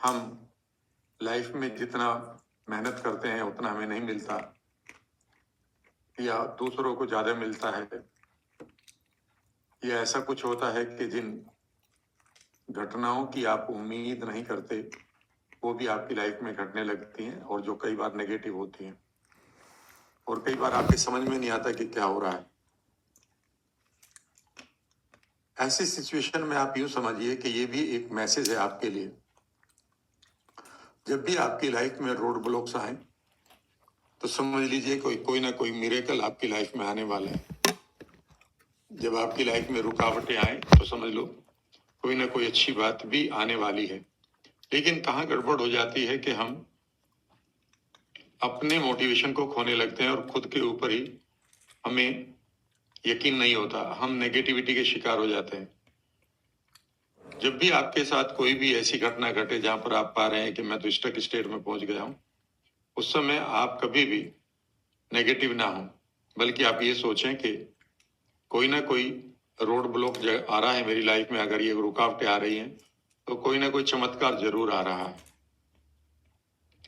हम लाइफ में जितना मेहनत करते हैं उतना हमें नहीं मिलता, या दूसरों को ज्यादा मिलता है, या ऐसा कुछ होता है कि जिन घटनाओं की आप उम्मीद नहीं करते वो भी आपकी लाइफ में घटने लगती हैं, और जो कई बार नेगेटिव होती हैं, और कई बार आपकी समझ में नहीं आता कि क्या हो रहा है। ऐसी सिचुएशन में आप यूं समझिए कि ये भी एक मैसेज है आपके लिए। जब भी आपकी लाइफ में रोड ब्लॉक्स आए तो समझ लीजिए कोई कोई ना कोई मिरेकल आपकी लाइफ में आने वाला है। जब आपकी लाइफ में रुकावटें आए तो समझ लो कोई ना कोई अच्छी बात भी आने वाली है। लेकिन कहाँ गड़बड़ हो जाती है कि हम अपने मोटिवेशन को खोने लगते हैं और खुद के ऊपर ही हमें यकीन नहीं होता, हम नेगेटिविटी के शिकार हो जाते हैं। जब भी आपके साथ कोई भी ऐसी घटना घटे जहां पर आप पा रहे हैं कि मैं तो स्टक स्टेट में पहुंच गया हूं, उस समय आप कभी भी नेगेटिव ना हो, बल्कि आप ये सोचें कि कोई ना कोई रोड ब्लॉक आ रहा है मेरी लाइफ में। अगर ये रुकावटें आ रही हैं तो कोई ना कोई चमत्कार जरूर आ रहा है।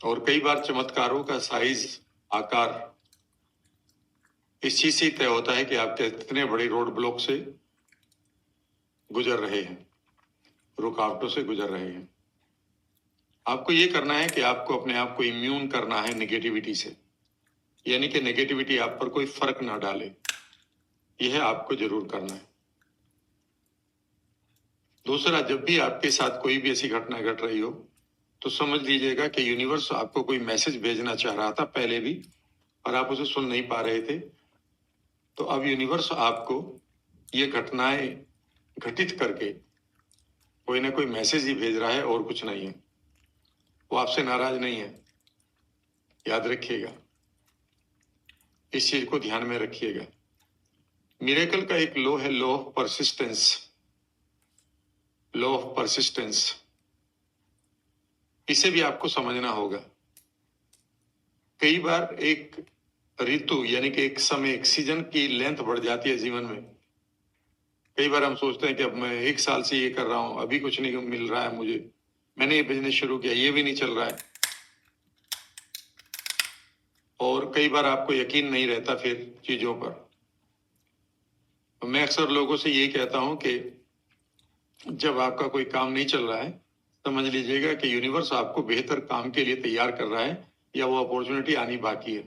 और कई बार चमत्कारों का साइज, आकार इस चीज से तय होता है कि आप कितने बड़े रोड ब्लॉक से गुजर रहे हैं, रुकावटों से गुजर रहे हैं। आपको ये करना है कि आपको अपने आप को इम्यून करना है नेगेटिविटी से, यानी कि नेगेटिविटी आप पर कोई फर्क ना डाले, यह आपको जरूर करना है। दूसरा, जब भी आपके साथ कोई भी ऐसी घटना घट रही हो तो समझ लीजिएगा कि यूनिवर्स आपको कोई मैसेज भेजना चाह रहा था पहले भी, और आप उसे सुन नहीं पा रहे थे। तो अब यूनिवर्स आपको ये घटनाएं घटित करके कोई ना कोई मैसेज ही भेज रहा है, और कुछ नहीं है। वो आपसे नाराज नहीं है, याद रखिएगा, इस चीज को ध्यान में रखिएगा। मिरेकल का एक लॉ है, law of persistence. Law of persistence, इसे भी आपको समझना होगा। कई बार एक ऋतु यानी कि एक समय, एक सीजन की लेंथ बढ़ जाती है जीवन में। कई बार हम सोचते हैं कि अब मैं 1 साल से ये कर रहा हूं, अभी कुछ नहीं मिल रहा है मुझे, मैंने ये बिजनेस शुरू किया, ये भी नहीं चल रहा है। और कई बार आपको यकीन नहीं रहता फिर चीजों पर। तो मैं अक्सर लोगों से यही कहता हूं कि जब आपका कोई काम नहीं चल रहा है, समझ लीजिएगा कि यूनिवर्स आपको बेहतर काम के लिए तैयार कर रहा है, या वो अपॉर्चुनिटी आनी बाकी है।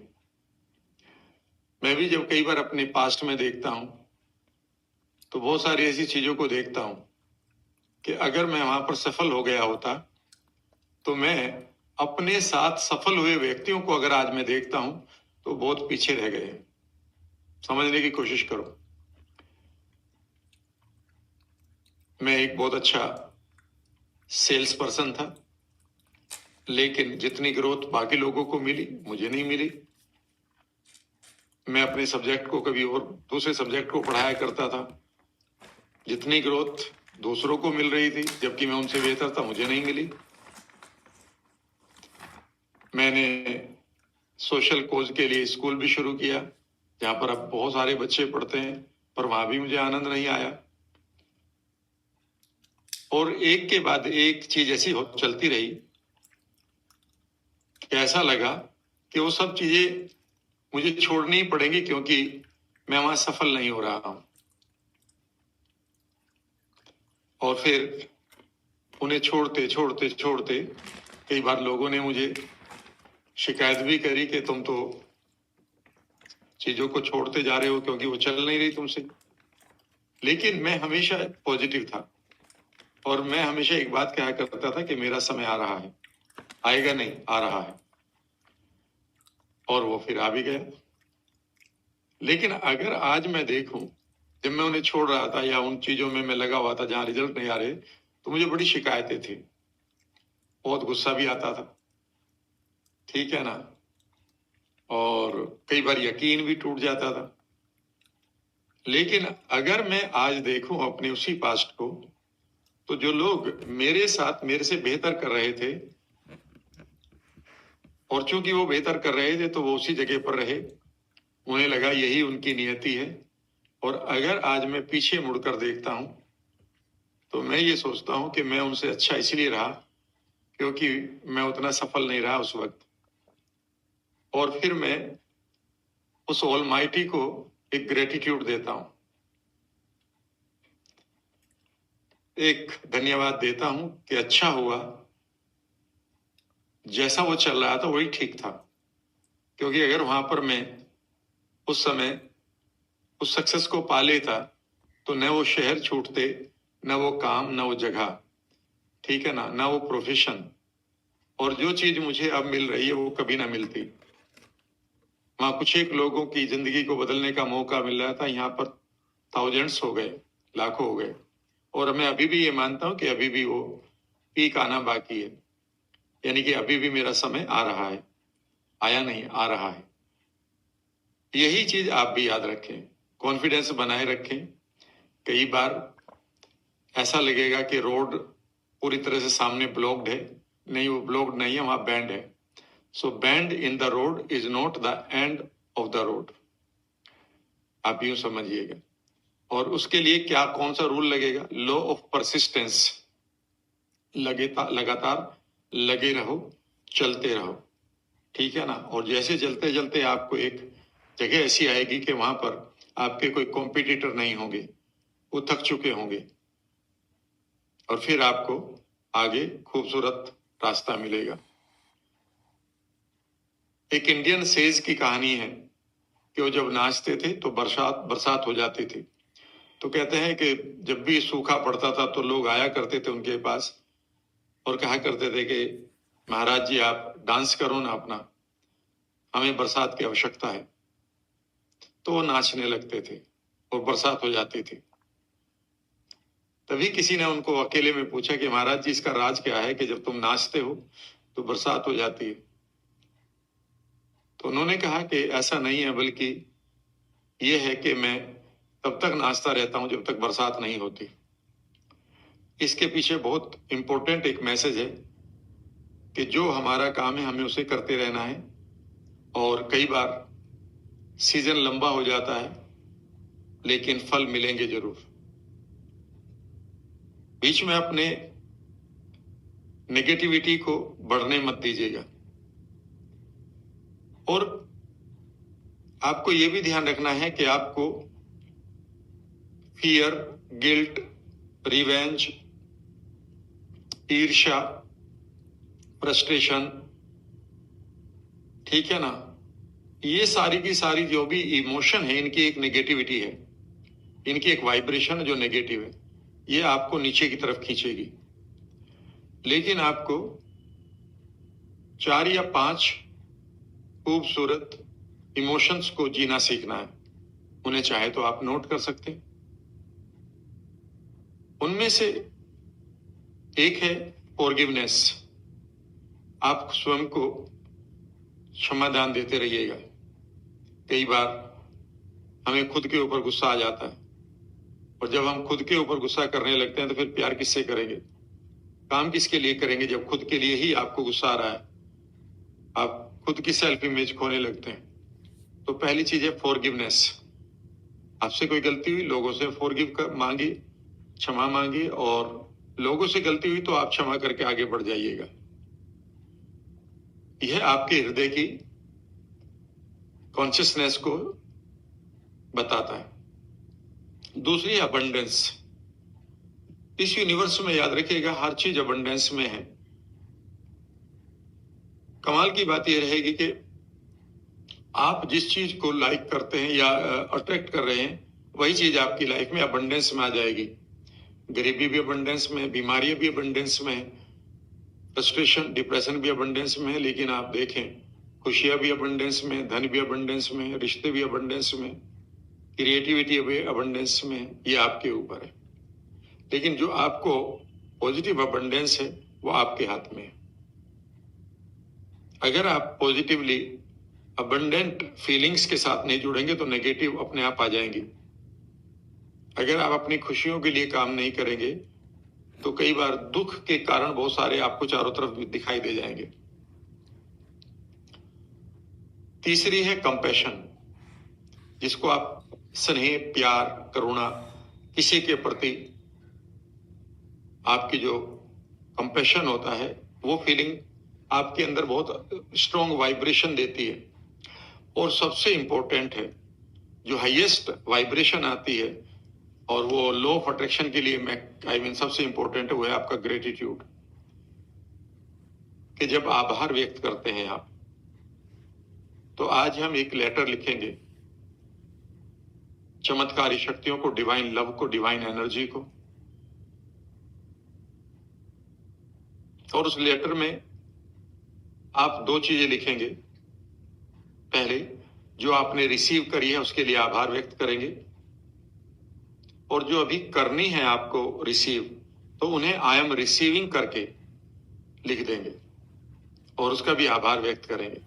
मैं भी जब कई बार अपने पास्ट में देखता हूं तो बहुत सारी ऐसी चीजों को देखता हूं कि अगर मैं वहां पर सफल हो गया होता तो मैं अपने साथ सफल हुए व्यक्तियों को अगर आज मैं देखता हूं तो बहुत पीछे रह गए। समझने की कोशिश करो। मैं एक बहुत अच्छा सेल्स पर्सन था, लेकिन जितनी ग्रोथ बाकी लोगों को मिली मुझे नहीं मिली। मैं अपने सब्जेक्ट को कभी और दूसरे सब्जेक्ट को पढ़ाया करता था, जितनी ग्रोथ दूसरों को मिल रही थी जबकि मैं उनसे बेहतर था, मुझे नहीं मिली। मैंने सोशल कोज के लिए स्कूल भी शुरू किया जहां पर अब बहुत सारे बच्चे पढ़ते हैं, पर वहां भी मुझे आनंद नहीं आया। और एक के बाद एक चीज ऐसी चलती रही कि ऐसा लगा कि वो सब चीजें मुझे छोड़नी ही पड़ेंगी, क्योंकि मैं वहां सफल नहीं हो रहा हूं। और फिर उन्हें छोड़ते छोड़ते छोड़ते कई बार लोगों ने मुझे शिकायत भी करी कि तुम तो चीजों को छोड़ते जा रहे हो क्योंकि वो चल नहीं रही तुमसे। लेकिन मैं हमेशा पॉजिटिव था, और मैं हमेशा एक बात कहा करता था कि मेरा समय आ रहा है, आएगा नहीं, आ रहा है। और वो फिर आ भी गया। लेकिन अगर आज मैं देखूं, जब मैं उन्हें छोड़ रहा था या उन चीजों में मैं लगा हुआ था जहां रिजल्ट नहीं आ रहे, तो मुझे बड़ी शिकायतें थी, बहुत गुस्सा भी आता था, ठीक है ना, और कई बार यकीन भी टूट जाता था। लेकिन अगर मैं आज देखूं अपने उसी पास्ट को, तो जो लोग मेरे साथ मेरे से बेहतर कर रहे थे, और चूंकि वो बेहतर कर रहे थे तो वो उसी जगह पर रहे, उन्हें लगा यही उनकी नियति है। और अगर आज मैं पीछे मुड़कर देखता हूं तो मैं ये सोचता हूं कि मैं उनसे अच्छा इसलिए रहा क्योंकि मैं उतना सफल नहीं रहा उस वक्त। और फिर मैं उस ऑलमाइटी को एक ग्रेटिट्यूड देता हूं, एक धन्यवाद देता हूं कि अच्छा हुआ, जैसा वो चल रहा था वही ठीक था। क्योंकि अगर वहां पर मैं उस समय उस सक्सेस को पा लेता तो न वो शहर छूटते, न वो काम, न वो जगह, ठीक है ना, न वो प्रोफेशन, और जो चीज मुझे अब मिल रही है वो कभी ना मिलती। वहां कुछ एक लोगों की जिंदगी को बदलने का मौका मिल रहा था, यहाँ पर थाउजेंड्स हो गए, लाखों हो गए। और मैं अभी भी ये मानता हूं कि अभी भी वो पीक आना बाकी है, यानी कि अभी भी मेरा समय आ रहा है, आया नहीं, आ रहा है। यही चीज आप भी याद रखें, कॉन्फिडेंस बनाए रखें। कई बार ऐसा लगेगा कि रोड पूरी तरह से सामने ब्लॉक्ड है, नहीं, वो ब्लॉक्ड नहीं है, वहां बैंड है। So bend in the road is not the end of the road, आप यूं समझिएगा। और उसके लिए क्या, कौन सा रूल लगेगा? लॉ ऑफ परसिस्टेंस, लगातार लगे रहो, चलते रहो, ठीक है ना। और जैसे चलते चलते आपको एक जगह ऐसी आएगी कि वहां पर आपके कोई कॉम्पिटिटर नहीं होंगे, वो थक चुके होंगे, और फिर आपको आगे खूबसूरत रास्ता मिलेगा। एक इंडियन सेज की कहानी है कि वो जब नाचते थे तो बरसात बरसात हो जाती थी। तो कहते हैं कि जब भी सूखा पड़ता था तो लोग आया करते थे उनके पास और कहा करते थे कि महाराज जी आप डांस करो ना अपना, हमें बरसात की आवश्यकता है। तो वो नाचने लगते थे और बरसात हो जाती थी। तभी किसी ने उनको अकेले में पूछा कि महाराज जी इसका राज क्या है कि जब तुम नाचते हो तो बरसात हो जाती है? तो उन्होंने कहा कि ऐसा नहीं है, बल्कि ये है कि मैं तब तक नाचता रहता हूं जब तक बरसात नहीं होती। इसके पीछे बहुत इंपॉर्टेंट एक मैसेज है कि जो हमारा काम है हमें उसे करते रहना है। और कई बार सीजन लंबा हो जाता है लेकिन फल मिलेंगे जरूर। बीच में अपने नेगेटिविटी को बढ़ने मत दीजिएगा। और आपको यह भी ध्यान रखना है कि आपको फियर, गिल्ट, रिवेंज, ईर्ष्या, फ्रस्ट्रेशन, ठीक है ना, ये सारी की सारी जो भी इमोशन है इनकी एक नेगेटिविटी है, इनकी एक वाइब्रेशन है जो नेगेटिव है, ये आपको नीचे की तरफ खींचेगी। लेकिन आपको 4 या 5 खूबसूरत इमोशंस को जीना सीखना है। उन्हें चाहे तो आप नोट कर सकते हैं। उनमें से एक है फॉरगिवनेस। आप स्वयं को क्षमादान देते रहिएगा। कई बार हमें खुद के ऊपर गुस्सा आ जाता है, और जब हम खुद के ऊपर गुस्सा करने लगते हैं तो फिर प्यार किससे करेंगे, काम किसके लिए करेंगे? जब खुद के लिए ही आपको गुस्सा आ रहा है, आप खुद की सेल्फ इमेज खोने लगते हैं। तो पहली चीज है फॉरगिवनेस। आपसे कोई गलती हुई, लोगों से फॉरगिव कर मांगी, क्षमा मांगी, और लोगों से गलती हुई तो आप क्षमा करके आगे बढ़ जाइएगा। यह आपके हृदय की कॉन्शियसनेस को बताता है। दूसरी अबंडेंस। इस यूनिवर्स में याद रखिएगा हर चीज अबंडेंस में है। कमाल की बात यह रहेगी कि आप जिस चीज को लाइक करते हैं या अट्रैक्ट कर रहे हैं, वही चीज आपकी लाइफ में अबंडेंस में आ जाएगी। गरीबी भी अबंडेंस में है, बीमारियां भी अबंडेंस में है, फ्रस्ट्रेशन, डिप्रेशन भी अबंडेंस में है। लेकिन आप देखें, खुशियां भी अबंडेंस में, धन भी अबंडेंस में, रिश्ते भी अबंडेंस में, क्रिएटिविटी भी अबंडेंस में। ये आपके ऊपर है। लेकिन जो आपको पॉजिटिव अबंडेंस है वो आपके हाथ में है। अगर आप पॉजिटिवली अबंडेंट फीलिंग्स के साथ नहीं जुड़ेंगे तो नेगेटिव अपने आप आ जाएंगी। अगर आप अपनी खुशियों के लिए काम नहीं करेंगे तो कई बार दुख के कारण बहुत सारे आपको चारों तरफ दिखाई दे जाएंगे। तीसरी है कंपैशन, जिसको आप स्नेह, प्यार, करुणा, किसी के प्रति आपकी जो कंपैशन होता है वो फीलिंग आपके अंदर बहुत स्ट्रॉन्ग वाइब्रेशन देती है। और सबसे इंपॉर्टेंट है, जो हाईएस्ट वाइब्रेशन आती है और वो लॉ ऑफ अट्रैक्शन के लिए सबसे इंपॉर्टेंट है, वो है आपका ग्रेटिट्यूड। कि जब आभार व्यक्त करते हैं आप, तो आज हम एक लेटर लिखेंगे चमत्कारी शक्तियों को, डिवाइन लव को, डिवाइन एनर्जी को। और उस लेटर में आप दो चीजें लिखेंगे। पहले, जो आपने रिसीव करी है उसके लिए आभार व्यक्त करेंगे, और जो अभी करनी है आपको रिसीव, तो उन्हें आई एम रिसीविंग करके लिख देंगे और उसका भी आभार व्यक्त करेंगे।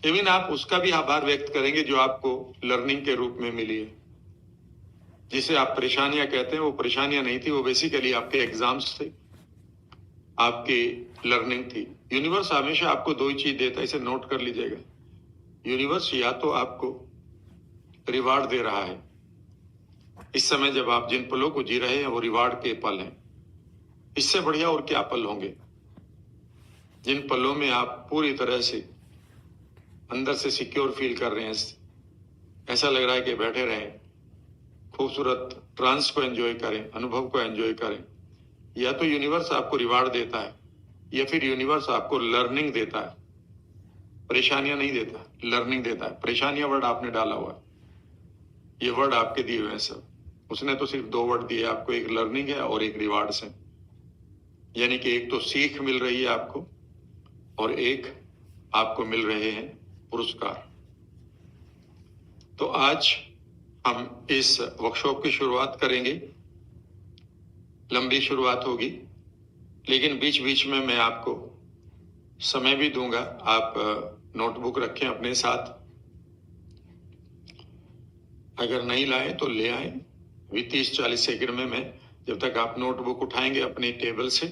इवन आप उसका भी आभार व्यक्त करेंगे जो आपको लर्निंग के रूप में मिली है। जिसे आप परेशानियां कहते हैं, वो परेशानियां नहीं थी, वो बेसिकली आपके एग्जाम्स थे, आपकी लर्निंग थी। यूनिवर्स हमेशा आपको दो ही चीज देता है, इसे नोट कर लीजिएगा। यूनिवर्स या तो आपको रिवार्ड दे रहा है, इस समय जब आप जिन पलों को जी रहे हैं वो रिवार्ड के पल हैं। इससे बढ़िया और क्या पल होंगे, जिन पलों में आप पूरी तरह से अंदर से सिक्योर फील कर रहे हैं, ऐसा लग रहा है कि बैठे रहें, खूबसूरत ट्रांस को एंजॉय करें, अनुभव को एंजॉय करें। या तो यूनिवर्स आपको रिवार्ड देता है, या फिर यूनिवर्स आपको लर्निंग देता है। परेशानियां नहीं देता, लर्निंग देता है। परेशानियां वर्ड आपने डाला हुआ है, ये वर्ड आपके दिए हुए हैं सब। उसने तो सिर्फ दो वर्ड दिए आपको, एक लर्निंग है और एक रिवार्ड्स है। यानी कि एक तो सीख मिल रही है आपको, और एक आपको मिल रहे हैं पुरस्कार। तो आज हम इस वर्कशॉप की शुरुआत करेंगे। लंबी शुरुआत होगी, लेकिन बीच बीच में मैं आपको समय भी दूंगा। आप नोटबुक रखें अपने साथ, अगर नहीं लाए तो ले आए। 30-40 सेकंड में मैं, जब तक आप नोटबुक उठाएंगे अपनी टेबल से,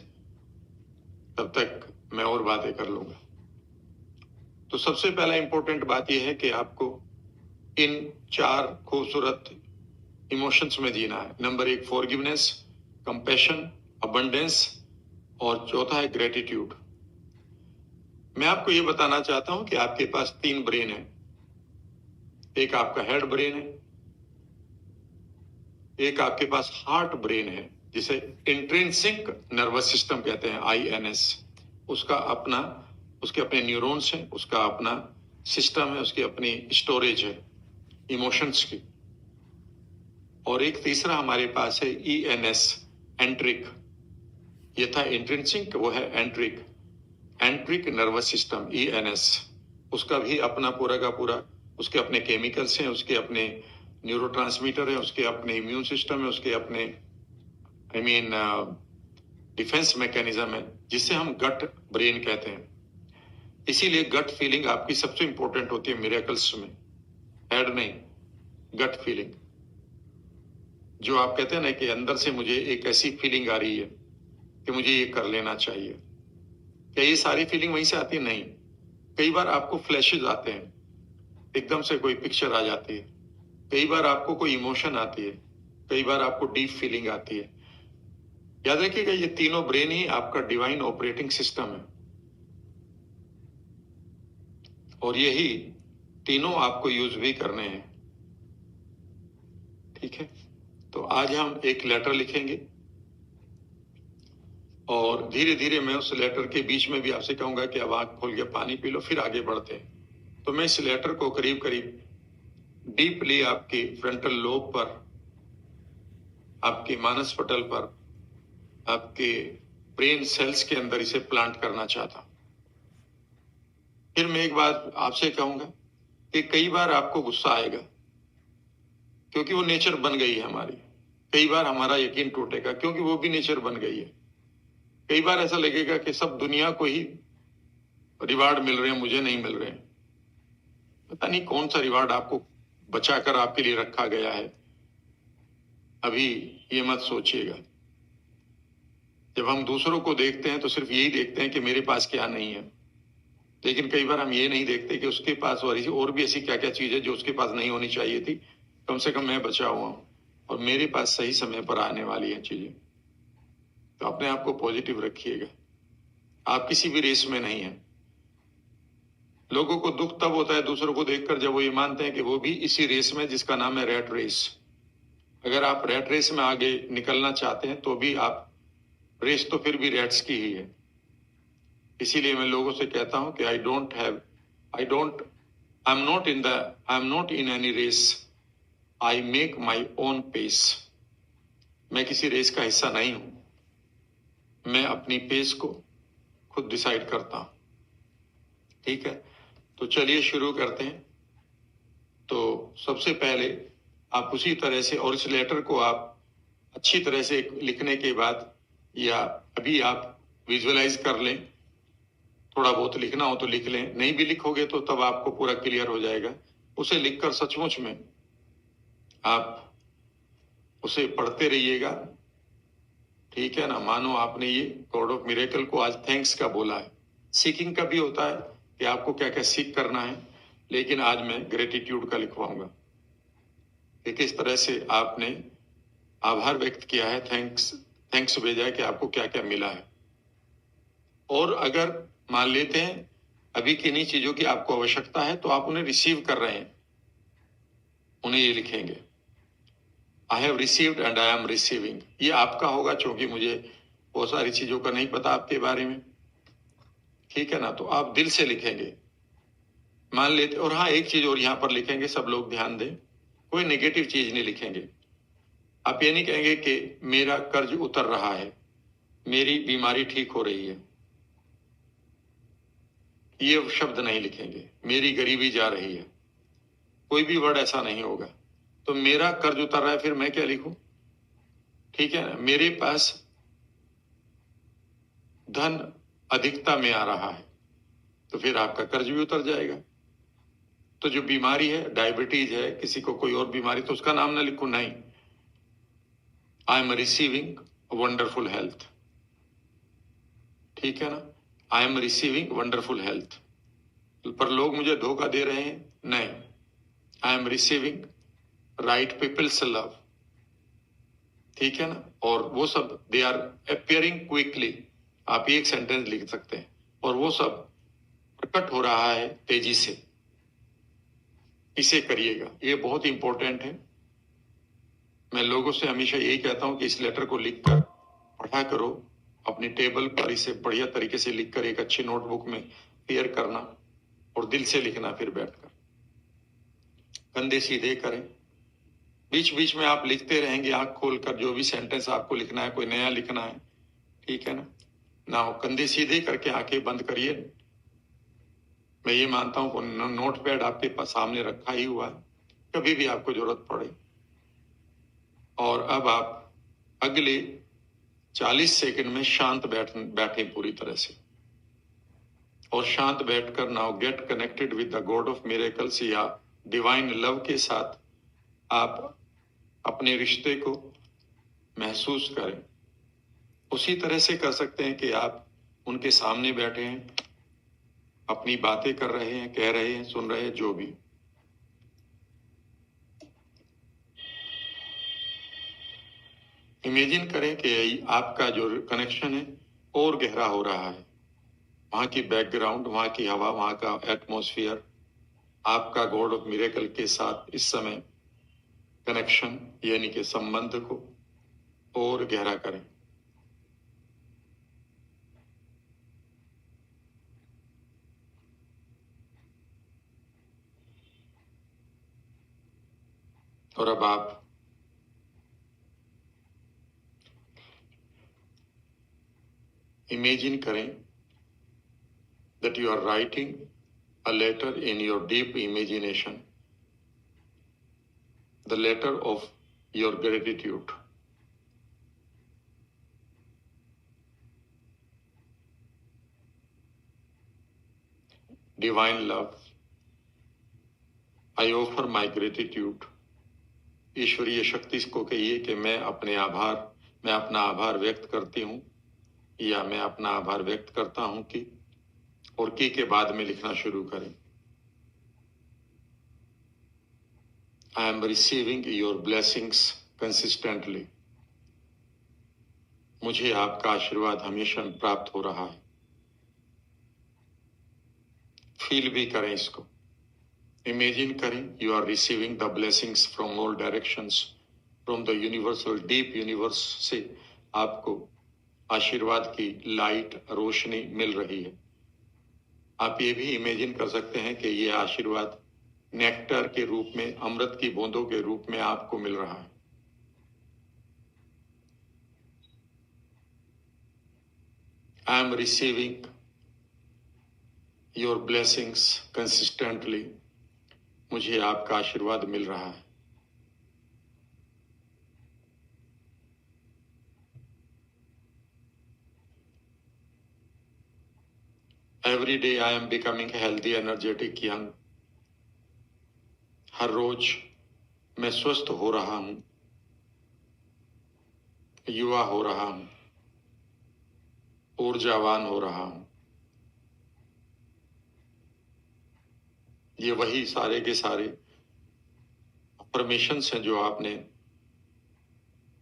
तब तक मैं और बातें कर लूंगा। तो सबसे पहला इंपॉर्टेंट बात यह है कि आपको इन 4 खूबसूरत इमोशंस में जीना है। नंबर 1 फॉरगिवनेस, कंपैशन, अबंडेंस, और चौथा है ग्रेटिट्यूड। मैं आपको यह बताना चाहता हूं कि आपके पास 3 ब्रेन है। एक आपका हेड ब्रेन है, एक आपके पास हार्ट ब्रेन है, जिसे इंट्रिंसिक नर्वस सिस्टम कहते हैं, INS। उसके अपने न्यूरॉन्स हैं, उसका अपना सिस्टम है, उसकी अपनी स्टोरेज है इमोशंस की। और एक तीसरा हमारे पास है ENS, एंट्रिक। ये था इंट्रिंसिक, वो है एंट्रिक नर्वस सिस्टम, ENS। उसका भी अपना पूरा का पूरा, उसके अपने केमिकल्स हैं, उसके अपने न्यूरोट्रांसमीटर है, उसके अपने इम्यून सिस्टम है, उसके अपने डिफेंस मैकेनिज्म है, जिसे हम गट ब्रेन कहते हैं। इसीलिए गट फीलिंग आपकी सबसे इंपॉर्टेंट होती है मिरेकल्स में, हेड नहीं, गट फीलिंग। जो आप कहते हैं ना कि अंदर से मुझे एक ऐसी फीलिंग आ रही है कि मुझे ये कर लेना चाहिए। क्या ये सारी फीलिंग वहीं से आती है? नहीं। कई बार आपको फ्लैशेज आते हैं, एकदम से कोई पिक्चर आ जाती है। कई बार आपको कोई इमोशन आती है, कई बार आपको डीप फीलिंग आती है। याद रखिएगा, ये तीनों ब्रेन ही आपका डिवाइन ऑपरेटिंग सिस्टम है, और यही तीनों आपको यूज भी करने हैं। ठीक है, तो आज हम एक लेटर लिखेंगे, और धीरे धीरे मैं उस लेटर के बीच में भी आपसे कहूंगा कि अब आंख खोल के पानी पी लो, फिर आगे बढ़ते हैं। तो मैं इस लेटर को करीब करीब डीपली आपके फ्रंटल लोब पर, आपके मानस पटल पर, आपके ब्रेन सेल्स के अंदर इसे प्लांट करना चाहता हूं। फिर मैं एक बात आपसे कहूंगा कि कई बार आपको गुस्सा आएगा, क्योंकि वो नेचर बन गई है हमारी। कई बार हमारा यकीन टूटेगा, क्योंकि वो भी नेचर बन गई है। कई बार ऐसा लगेगा कि सब दुनिया को ही रिवार्ड मिल रहे हैं, मुझे नहीं मिल रहे हैं। पता नहीं कौन सा रिवार्ड आपको बचाकर आपके लिए रखा गया है, अभी ये मत सोचिएगा। जब हम दूसरों को देखते हैं तो सिर्फ यही देखते हैं कि मेरे पास क्या नहीं है, लेकिन कई बार हम ये नहीं देखते कि उसके पास और भी ऐसी क्या क्या चीज है जो उसके पास नहीं होनी चाहिए थी। कम से कम मैं बचा हुआ हूं, और मेरे पास सही समय पर आने वाली है चीजें। तो अपने आप को पॉजिटिव रखिएगा। आप किसी भी रेस में नहीं है। लोगों को दुख तब होता है दूसरों को देखकर जब वो ये मानते हैं कि वो भी इसी रेस में, जिसका नाम है रैट रेस। अगर आप रैट रेस में आगे निकलना चाहते हैं तो भी आप, रेस तो फिर भी रैट्स की ही है। इसीलिए मैं लोगों से कहता हूं कि I am not in any race, I make my own pace. मैं किसी रेस का हिस्सा नहीं हूं, मैं अपनी पेस को खुद डिसाइड करता हूं। ठीक है, तो चलिए शुरू करते हैं। तो सबसे पहले आप उसी तरह से, और इस लेटर को आप अच्छी तरह से लिखने के बाद, या अभी आप विजुअलाइज कर लें, थोड़ा बहुत लिखना हो तो लिख लें, नहीं भी लिखोगे तो तब आपको पूरा क्लियर हो जाएगा। उसे लिखकर सचमुच में आप उसे पढ़ते रहिएगा। ठीक है ना। मानो आपने ये गॉड ऑफ मिरेकल को आज थैंक्स का बोला है। सीकिंग का भी होता है कि आपको क्या क्या सीख करना है, लेकिन आज मैं ग्रेटिट्यूड का लिखवाऊंगा कि किस तरह से आपने आभार व्यक्त किया है, थैंक्स भेजा है कि आपको क्या क्या मिला है। और अगर मान लेते हैं अभी किन्हीं चीजों की आपको आवश्यकता है तो आप उन्हें रिसीव कर रहे हैं, उन्हें ये लिखेंगे, आई have received and I am receiving. ये आपका होगा, क्योंकि मुझे बहुत सारी चीजों का नहीं पता आपके बारे में। ठीक है ना। तो आप दिल से लिखेंगे, मान लेते। और हाँ, एक चीज और यहां पर लिखेंगे, सब लोग ध्यान दें, कोई नेगेटिव चीज नहीं लिखेंगे। आप ये नहीं कहेंगे कि मेरा कर्ज उतर रहा है, मेरी बीमारी ठीक हो रही है, ये शब्द नहीं लिखेंगे। मेरी गरीबी जा रही है, कोई भी वर्ड ऐसा नहीं होगा। तो मेरा कर्ज उतर रहा है, फिर मैं क्या लिखूं? ठीक है ना। मेरे पास धन अधिकता में आ रहा है, तो फिर आपका कर्ज भी उतर जाएगा। तो जो बीमारी है, डायबिटीज है, किसी को कोई और बीमारी, तो उसका नाम ना लिखूं, नहीं, I am receiving wonderful health. ठीक है ना। I am receiving wonderful health. पर लोग मुझे धोखा दे रहे हैं, नहीं, I am receiving right people's love. ठीक है ना। और वो सब, दे आर अपियरिंग क्विकली, आप एक सेंटेंस लिख सकते हैं, और वो सब प्रकट हो रहा है तेजी से। इसे करिएगा, ये बहुत इंपॉर्टेंट है। मैं लोगों से हमेशा यही कहता हूं कि इस लेटर को लिखकर पढ़ा करो, अपनी टेबल पर इसे बढ़िया तरीके से लिखकर एक अच्छी नोटबुक में पेयर करना, और दिल से लिखना। फिर बैठकर कंधे सीधे करें, बीच बीच में आप लिखते रहेंगे आंख खोलकर, जो भी सेंटेंस आपको लिखना है, कोई नया लिखना है। ठीक है ना। कंधे सीधे करके आंखें बंद करिए। मैं ये मानता हूं कि नोट पैड आपके पास सामने रखा ही हुआ है, कभी भी आपको जरूरत पड़े। और अब आप अगले 40 सेकंड में शांत बैठे पूरी तरह से, और शांत बैठकर now get connected with the God of miracles, या डिवाइन लव के साथ आप अपने रिश्ते को महसूस करें। उसी तरह से कर सकते हैं कि आप उनके सामने बैठे हैं, अपनी बातें कर रहे हैं, कह रहे हैं, सुन रहे हैं, जो भी। इमेजिन करें कि आपका जो कनेक्शन है और गहरा हो रहा है। वहां की बैकग्राउंड, वहां की हवा, वहां का एटमॉस्फेयर, आपका गॉड ऑफ मिरेकल के साथ इस समय कनेक्शन, यानी कि संबंध को और गहरा करें। और अब आप इमेजिन करें that you are writing a letter in your deep imagination, the letter of your gratitude. Divine love, I offer my gratitude. ईश्वरीय शक्ति को कहिए कि मैं अपना आभार व्यक्त करती हूँ, या मैं अपना आभार व्यक्त करता हूँ कि, और की के बाद में लिखना शुरू करें। I am receiving your blessings consistently. मुझे आपका आशीर्वाद हमेशा प्राप्त हो रहा है। फील भी करें इसको, इमेजिन करें you are receiving the blessings from all directions, from the universal deep universe से आपको आशीर्वाद की लाइट रोशनी मिल रही है। आप ये भी इमेजिन कर सकते हैं कि ये आशीर्वाद नेक्टर के रूप में, अमृत की बूंदों के रूप में आपको मिल रहा है। I am receiving your blessings consistently, मुझे आपका आशीर्वाद मिल रहा है। Every day I am becoming healthy energetic young, हर रोज मैं स्वस्थ हो रहा हूं, युवा हो रहा हूं, ऊर्जावान हो रहा हूं। ये वही सारे के सारे अफर्मेशंस हैं जो आपने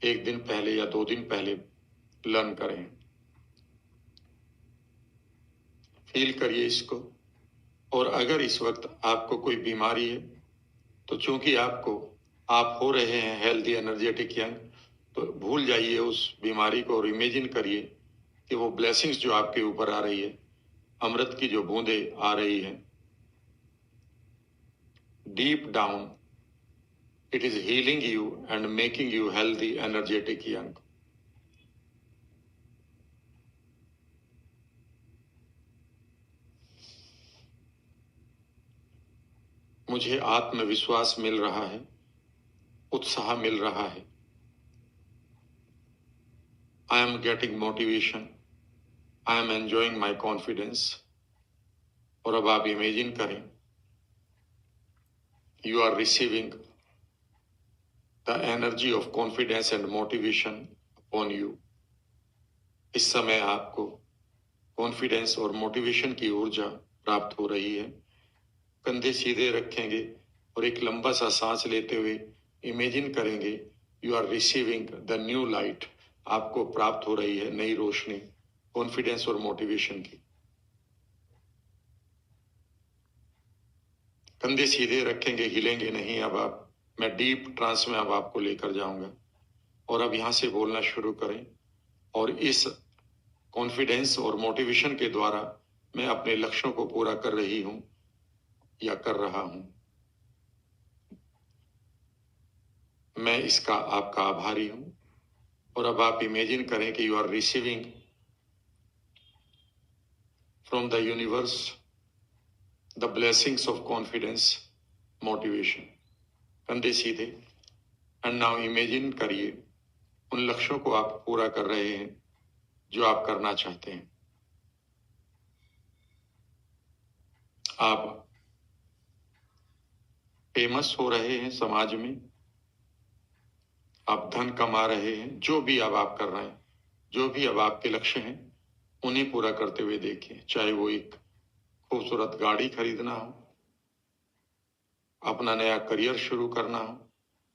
एक दिन पहले या 2 दिन पहले लर्न करें। फील करिए इसको। और अगर इस वक्त आपको कोई बीमारी है तो चूंकि आप हो रहे हैं हेल्दी एनर्जेटिक यंग, तो भूल जाइए उस बीमारी को और इमेजिन करिए कि वो ब्लेसिंग्स जो आपके ऊपर आ रही है, अमृत की जो बूंदें आ रही हैं, deep down it is healing you and making you healthy energetic young. मुझे आत्मविश्वास मिल रहा है, उत्साह मिल रहा है। I am getting motivation, I am enjoying my confidence. और अब आप इमेजिन करें you are receiving the energy of confidence and motivation upon you. इस समय आपको कॉन्फिडेंस और मोटिवेशन की ऊर्जा प्राप्त हो रही है। कंधे सीधे रखेंगे और एक लंबा सा सांस लेते हुए इमेजिन करेंगे you are receiving the new light. आपको प्राप्त हो रही है नई रोशनी, कॉन्फिडेंस और मोटिवेशन की। कंधे सीधे रखेंगे, हिलेंगे नहीं। अब आप, मैं डीप ट्रांस में अब आपको लेकर जाऊंगा और अब यहां से बोलना शुरू करें। और इस कॉन्फिडेंस और मोटिवेशन के द्वारा मैं अपने लक्ष्यों को पूरा कर रही हूं या कर रहा हूं। मैं इसका आपका आभारी हूं। और अब आप इमेजिन करें कि you are receiving from the universe the blessings of confidence motivation. कंधे सीधे। एंड नाउ इमेजिन करिए उन लक्ष्यों को आप पूरा कर रहे हैं जो आप करना चाहते हैं। आप फेमस हो रहे हैं समाज में, आप धन कमा रहे हैं। जो भी अब आप कर रहे हैं, जो भी अब आपके लक्ष्य हैं, उन्हें पूरा करते हुए देखिए। चाहे वो एक खूबसूरत गाड़ी खरीदना हो, अपना नया करियर शुरू करना हो,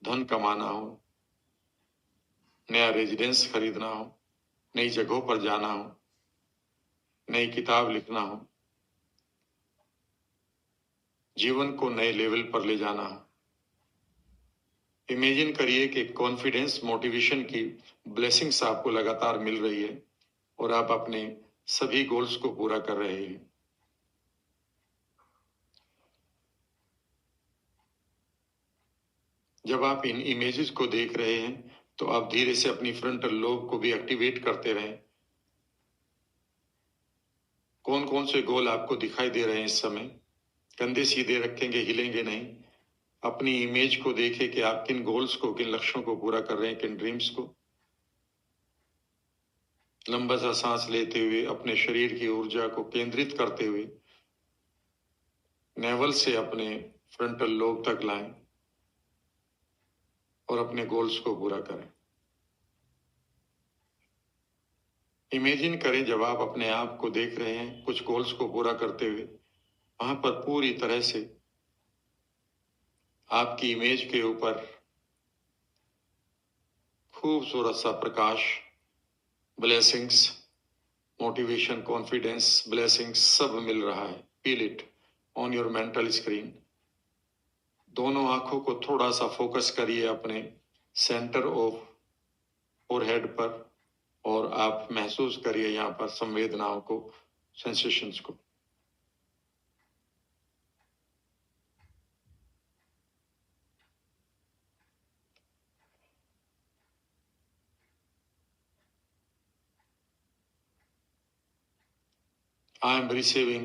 धन कमाना हो, नया रेजिडेंस खरीदना हो, नई जगहों पर जाना हो, नई किताब लिखना हो, जीवन को नए लेवल पर ले जाना हो। इमेजिन करिए कि कॉन्फिडेंस मोटिवेशन की ब्लेसिंग्स आपको लगातार मिल रही है और आप अपने सभी गोल्स को पूरा कर रहे हैं। जब आप इन इमेजेस को देख रहे हैं तो आप धीरे से अपनी फ्रंटल लोब को भी एक्टिवेट करते रहें। कौन कौन से गोल आपको दिखाई दे रहे हैं इस समय? कंधे सीधे रखेंगे, हिलेंगे नहीं। अपनी इमेज को देखें कि आप किन गोल्स को, किन लक्ष्यों को पूरा कर रहे हैं, किन ड्रीम्स को। लंबा सा सांस लेते हुए अपने शरीर की ऊर्जा को केंद्रित करते हुए नेवल से अपने फ्रंटल लोब तक लाएं और अपने गोल्स को पूरा करें। इमेजिन करें जब आप अपने आप को देख रहे हैं कुछ गोल्स को पूरा करते हुए, वहां पर पूरी तरह से आपकी इमेज के ऊपर खूबसूरत सा प्रकाश ब्लेसिंग्स, मोटिवेशन, कॉन्फिडेंस, ब्लेसिंग्स सब मिल रहा है। Feel it on your mental screen. दोनों आंखों को थोड़ा सा फोकस करिए अपने सेंटर ऑफ फोरहेड पर और आप महसूस करिए यहाँ पर संवेदनाओं को, सेंसेशंस को। I am receiving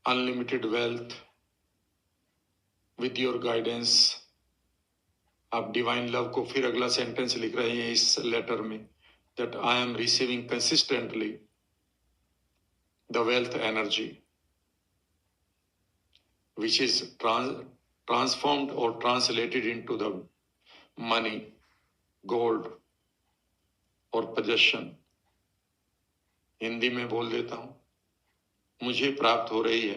unlimited wealth with your guidance। आप डिवाइन लव को फिर अगला सेंटेंस लिख रहे हैं इस लेटर में, that I am receiving consistently the wealth energy which is transformed or translated into the money, gold और possession। हिंदी में बोल देता हूं, मुझे प्राप्त हो रही है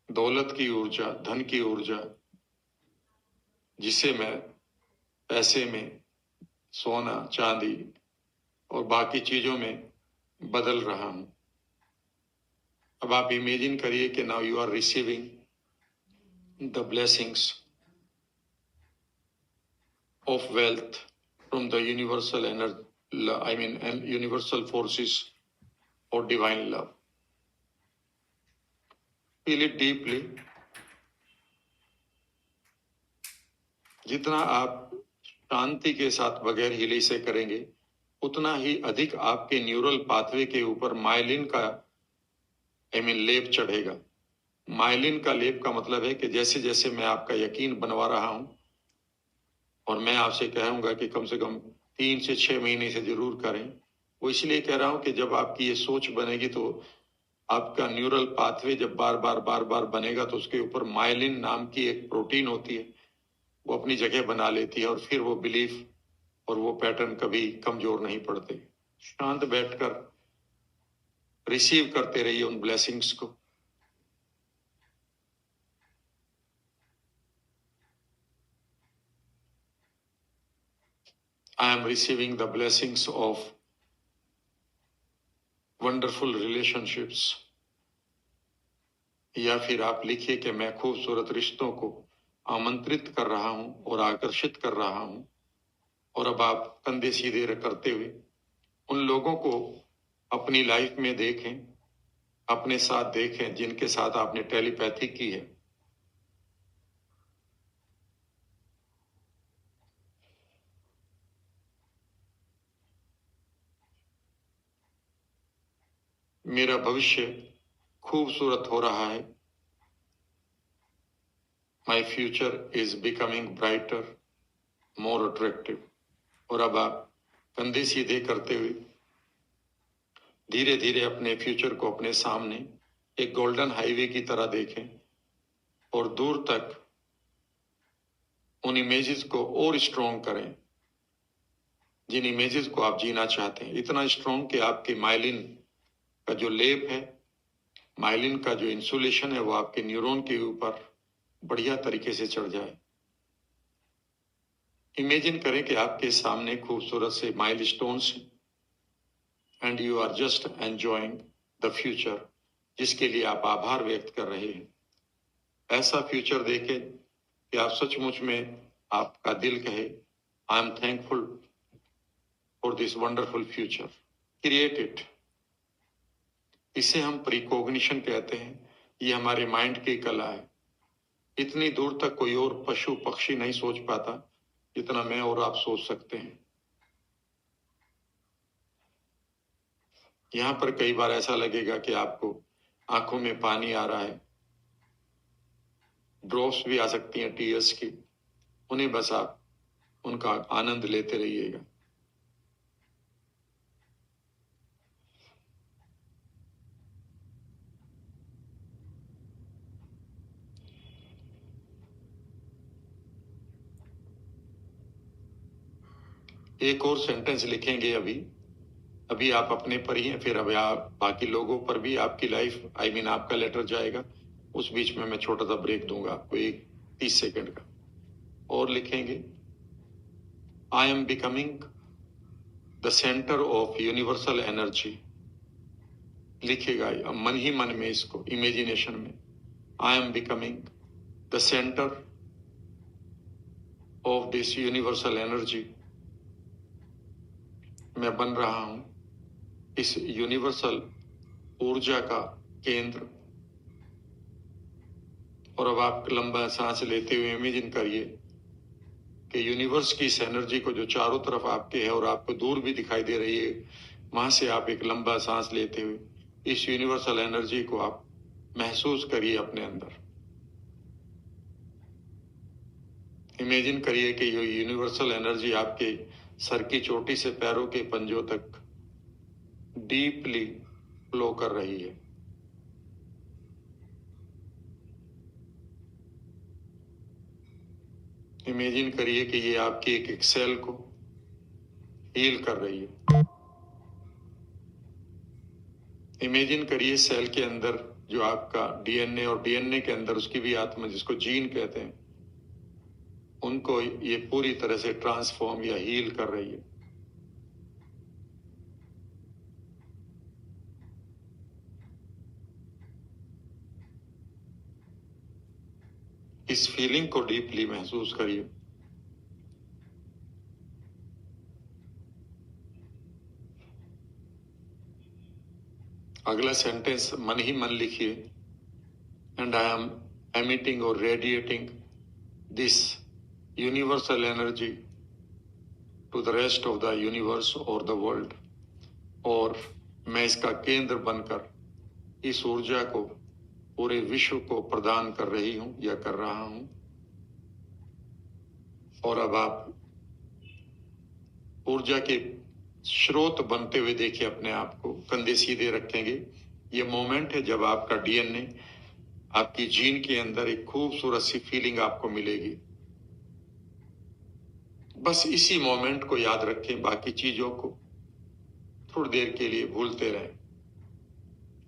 दौलत की ऊर्जा, धन की ऊर्जा, जिसे मैं पैसे में, सोना, चांदी और बाकी चीजों में बदल रहा हूं। अब आप इमेजिन करिए कि now you are receiving the blessings of wealth from the universal energy, I mean universal forces or divine love। Feel it deeply। जितना आप शांति के साथ बगैर हिले से करेंगे, उतना ही अधिक आपके न्यूरल पाथवे के ऊपर माइलिन का लेप चढ़ेगा। माइलिन का लेप का मतलब है कि जैसे जैसे मैं आपका यकीन बनवा रहा हूं, और मैं आपसे कहूंगा कि कम से कम 3 से 6 महीने से जरूर करें। वो इसलिए कह रहा हूं कि जब आपकी ये सोच बनेगी तो आपका न्यूरल पाथवे जब बार बार बनेगा तो उसके ऊपर माइलिन नाम की एक प्रोटीन होती है, वो अपनी जगह बना लेती है और फिर वो बिलीफ और वो पैटर्न कभी कमजोर नहीं पड़ते। शांत बैठकर रिसीव करते रहिए उन ब्लेसिंग्स को। I am receiving the blessings of wonderful relationships। या फिर आप लिखिए कि मैं खूबसूरत रिश्तों को आमंत्रित कर रहा हूं और आकर्षित कर रहा हूं। और अब आप कंधे सीधे करते हुए उन लोगों को अपनी लाइफ में देखें, अपने साथ देखें जिनके साथ आपने टेलीपैथी की है। मेरा भविष्य खूबसूरत हो रहा है। My future is becoming brighter, more attractive. और अब आप कंधे सीधे करते हुए धीरे धीरे अपने फ्यूचर को अपने सामने एक गोल्डन हाईवे की तरह देखें और दूर तक उन इमेजेस को और स्ट्रॉन्ग करें जिन इमेजेस को आप जीना चाहते हैं। इतना स्ट्रॉन्ग कि आपके माइलिन का जो लेप है, माइलिन का जो इंसुलेशन है, वो आपके न्यूरॉन के ऊपर बढ़िया तरीके से चढ़ जाए। इमेजिन करें कि आपके सामने खूबसूरत से milestones and you are just enjoying the future, जिसके लिए आप आभार व्यक्त कर रहे हैं। ऐसा फ्यूचर देखें कि आप सचमुच में आपका दिल कहे, I am thankful for this wonderful future. Create it. इसे हम प्रीकॉग्निशन कहते हैं। ये हमारे माइंड की कला है। इतनी दूर तक कोई और पशु पक्षी नहीं सोच पाता जितना मैं और आप सोच सकते हैं। यहां पर कई बार ऐसा लगेगा कि आपको आंखों में पानी आ रहा है, ड्रॉप्स भी आ सकती हैं टीयर्स की। उन्हें बस आप उनका आनंद लेते रहिएगा। एक और सेंटेंस लिखेंगे अभी आप अपने पर ही हैं, फिर अभी आप बाकी लोगों पर भी आपकी लाइफ आपका लेटर जाएगा। उस बीच में मैं छोटा सा ब्रेक दूंगा आपको, 30 सेकंड का और लिखेंगे। आई am becoming the centre of universal energy. लिखेगा मन ही मन में इसको, इमेजिनेशन में, I am becoming the centre of this universal energy. मैं बन रहा हूं इस यूनिवर्सल ऊर्जा का केंद्र। और अब आप लंबा सांस लेते हुए इमेजिन करिए कि यूनिवर्स की इस एनर्जी को जो चारों तरफ आपके है और आपको दूर भी दिखाई दे रही है, वहां से आप एक लंबा सांस लेते हुए इस यूनिवर्सल एनर्जी को आप महसूस करिए अपने अंदर। इमेजिन करिए कि ये यूनिवर्सल एनर्जी आपके सर की चोटी से पैरों के पंजों तक डीपली फ्लो कर रही है। इमेजिन करिए कि ये आपकी एक एक सेल को हील कर रही है। इमेजिन करिए सेल के अंदर जो आपका डीएनए और डीएनए के अंदर उसकी भी आत्मा, जिसको जीन कहते हैं, उनको ये पूरी तरह से ट्रांसफॉर्म या हील कर रही है। इस फीलिंग को डीपली महसूस करिए। अगला सेंटेंस मन ही मन लिखिए, एंड आई एम एमिटिंग और radiating this universal energy to the rest of the universe और द वर्ल्ड। और मैं इसका केंद्र बनकर इस ऊर्जा को पूरे विश्व को प्रदान कर रही हूं या कर रहा हूं। और अब आप ऊर्जा के स्रोत बनते हुए देखिए अपने आप को, कंधे सीधे रखेंगे। ये मोमेंट है जब आपका डीएनए, आपकी जीन के अंदर एक खूबसूरत सी फीलिंग आपको मिलेगी। बस इसी मोमेंट को याद रखें, बाकी चीजों को थोड़ी देर के लिए भूलते रहें।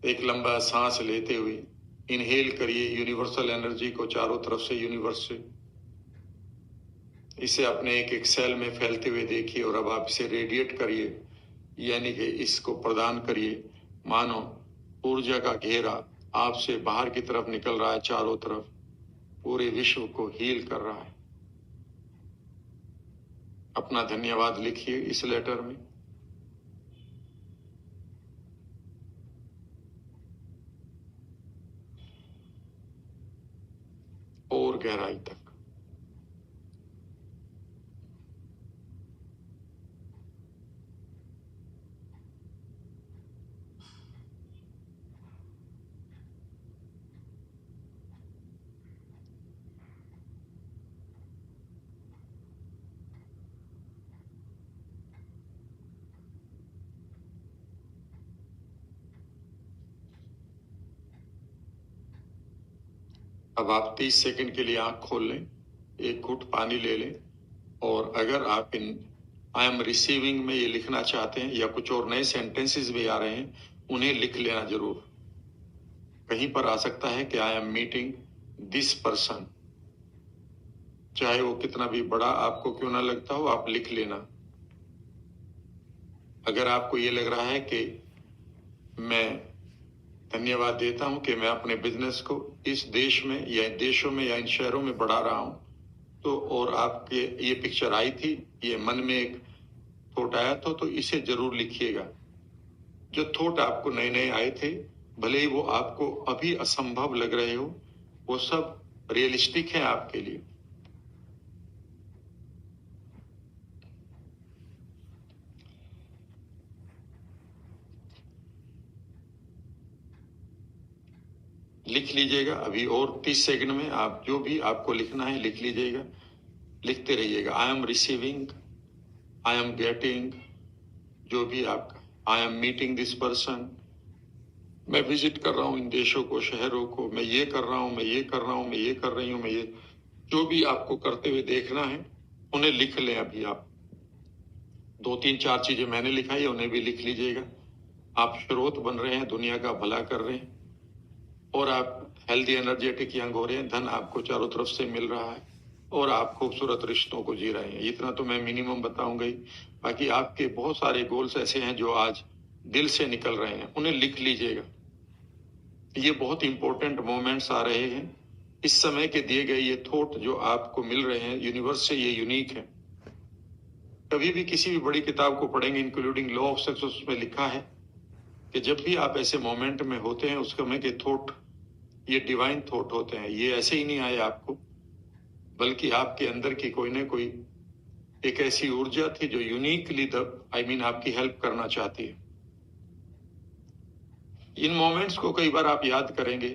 एक लंबा सांस लेते हुए इनहेल करिए यूनिवर्सल एनर्जी को चारों तरफ से, यूनिवर्स से। इसे अपने एक एक सेल में फैलते हुए देखिए और अब आप इसे रेडिएट करिए, यानी कि इसको प्रदान करिए। मानो ऊर्जा का घेरा आपसे बाहर की तरफ निकल रहा है, चारों तरफ पूरे विश्व को हील कर रहा है। अपना धन्यवाद लिखिए इस लेटर में। और गहराई तक। अब आप 30 सेकंड के लिए आंख खोल लें, एक घूंट पानी ले लें, और अगर आप इन आई एम रिसीविंग में ये लिखना चाहते हैं या कुछ और नए सेंटेंसेस भी आ रहे हैं, उन्हें लिख लेना जरूर। कहीं पर आ सकता है कि I am meeting this person, चाहे वो कितना भी बड़ा आपको क्यों ना लगता हो, आप लिख लेना। अगर आपको ये लग रहा है कि मैं धन्यवाद देता हूं कि मैं अपने बिजनेस को इस देश में या देशों में या इन शहरों में बढ़ा रहा हूं, तो और आपके ये पिक्चर आई थी, ये मन में एक थॉट आया तो इसे जरूर लिखिएगा। जो थॉट आपको नए नए आए थे, भले ही वो आपको अभी असंभव लग रहे हो, वो सब रियलिस्टिक है आपके लिए। लिख लीजिएगा अभी, और 30 सेकंड में आप जो भी आपको लिखना है लिख लीजिएगा, लिखते रहिएगा। आई am receiving, I am getting, जो भी आपका, I am meeting this person, मैं विजिट कर रहा हूं इन देशों को, शहरों को, मैं ये कर रहा हूं, मैं ये कर रहा हूं, मैं ये कर रही हूं, मैं ये, जो भी आपको करते हुए देखना है उन्हें लिख लें। अभी आप 2 3 4 चीजें मैंने लिखाई है, उन्हें भी लिख लीजिएगा। आप स्रोत बन रहे हैं, दुनिया का भला कर रहे हैं, और आप हेल्दी एनर्जेटिक यंग हो रहे हैं, धन आपको चारों तरफ से मिल रहा है। और आप खूबसूरत रिश्तों को जी रहे हैं। इतना तो मैं मिनिमम बताऊंगा ही। बाकी आपके बहुत सारे गोल्स ऐसे हैं जो आज दिल से निकल रहे हैं, उन्हें लिख लीजिएगा। ये बहुत इंपॉर्टेंट मोमेंट्स आ रहे हैं। इस समय के दिए गए ये थॉट जो आपको मिल रहे हैं यूनिवर्स से, ये यूनिक है। कभी भी किसी भी बड़ी किताब को पढ़ेंगे, इंक्लूडिंग लॉ ऑफ सक्सेस, में लिखा है कि जब भी आप ऐसे मोमेंट में होते हैं, उस समय के थॉट ये डिवाइन थॉट होते हैं। ये ऐसे ही नहीं आए आपको, बल्कि आपके अंदर की कोई ना कोई एक ऐसी ऊर्जा थी जो यूनिकली आपकी हेल्प करना चाहती है। इन मोमेंट्स को कई बार आप याद करेंगे।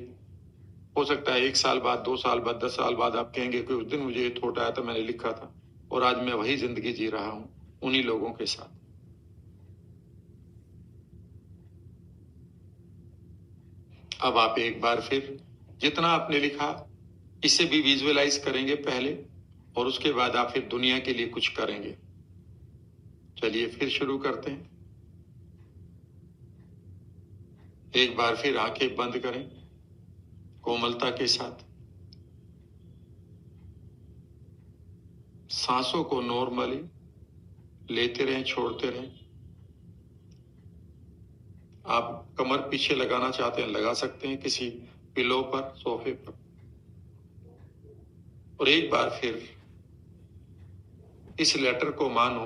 हो सकता है 1 साल बाद, 2 साल बाद, 10 साल बाद आप कहेंगे कि उस दिन मुझे ये थॉट आया था, मैंने लिखा था, और आज मैं वही जिंदगी जी रहा हूं उन्हीं लोगों के साथ। अब आप एक बार फिर जितना आपने लिखा इसे भी विजुअलाइज करेंगे पहले, और उसके बाद आप फिर दुनिया के लिए कुछ करेंगे। चलिए फिर शुरू करते हैं। एक बार फिर आंखें बंद करें कोमलता के साथ। सांसों को नॉर्मली लेते रहें, छोड़ते रहें। आप कमर पीछे लगाना चाहते हैं, लगा सकते हैं किसी पिलो पर, सोफे पर। और एक बार फिर इस लेटर को मानो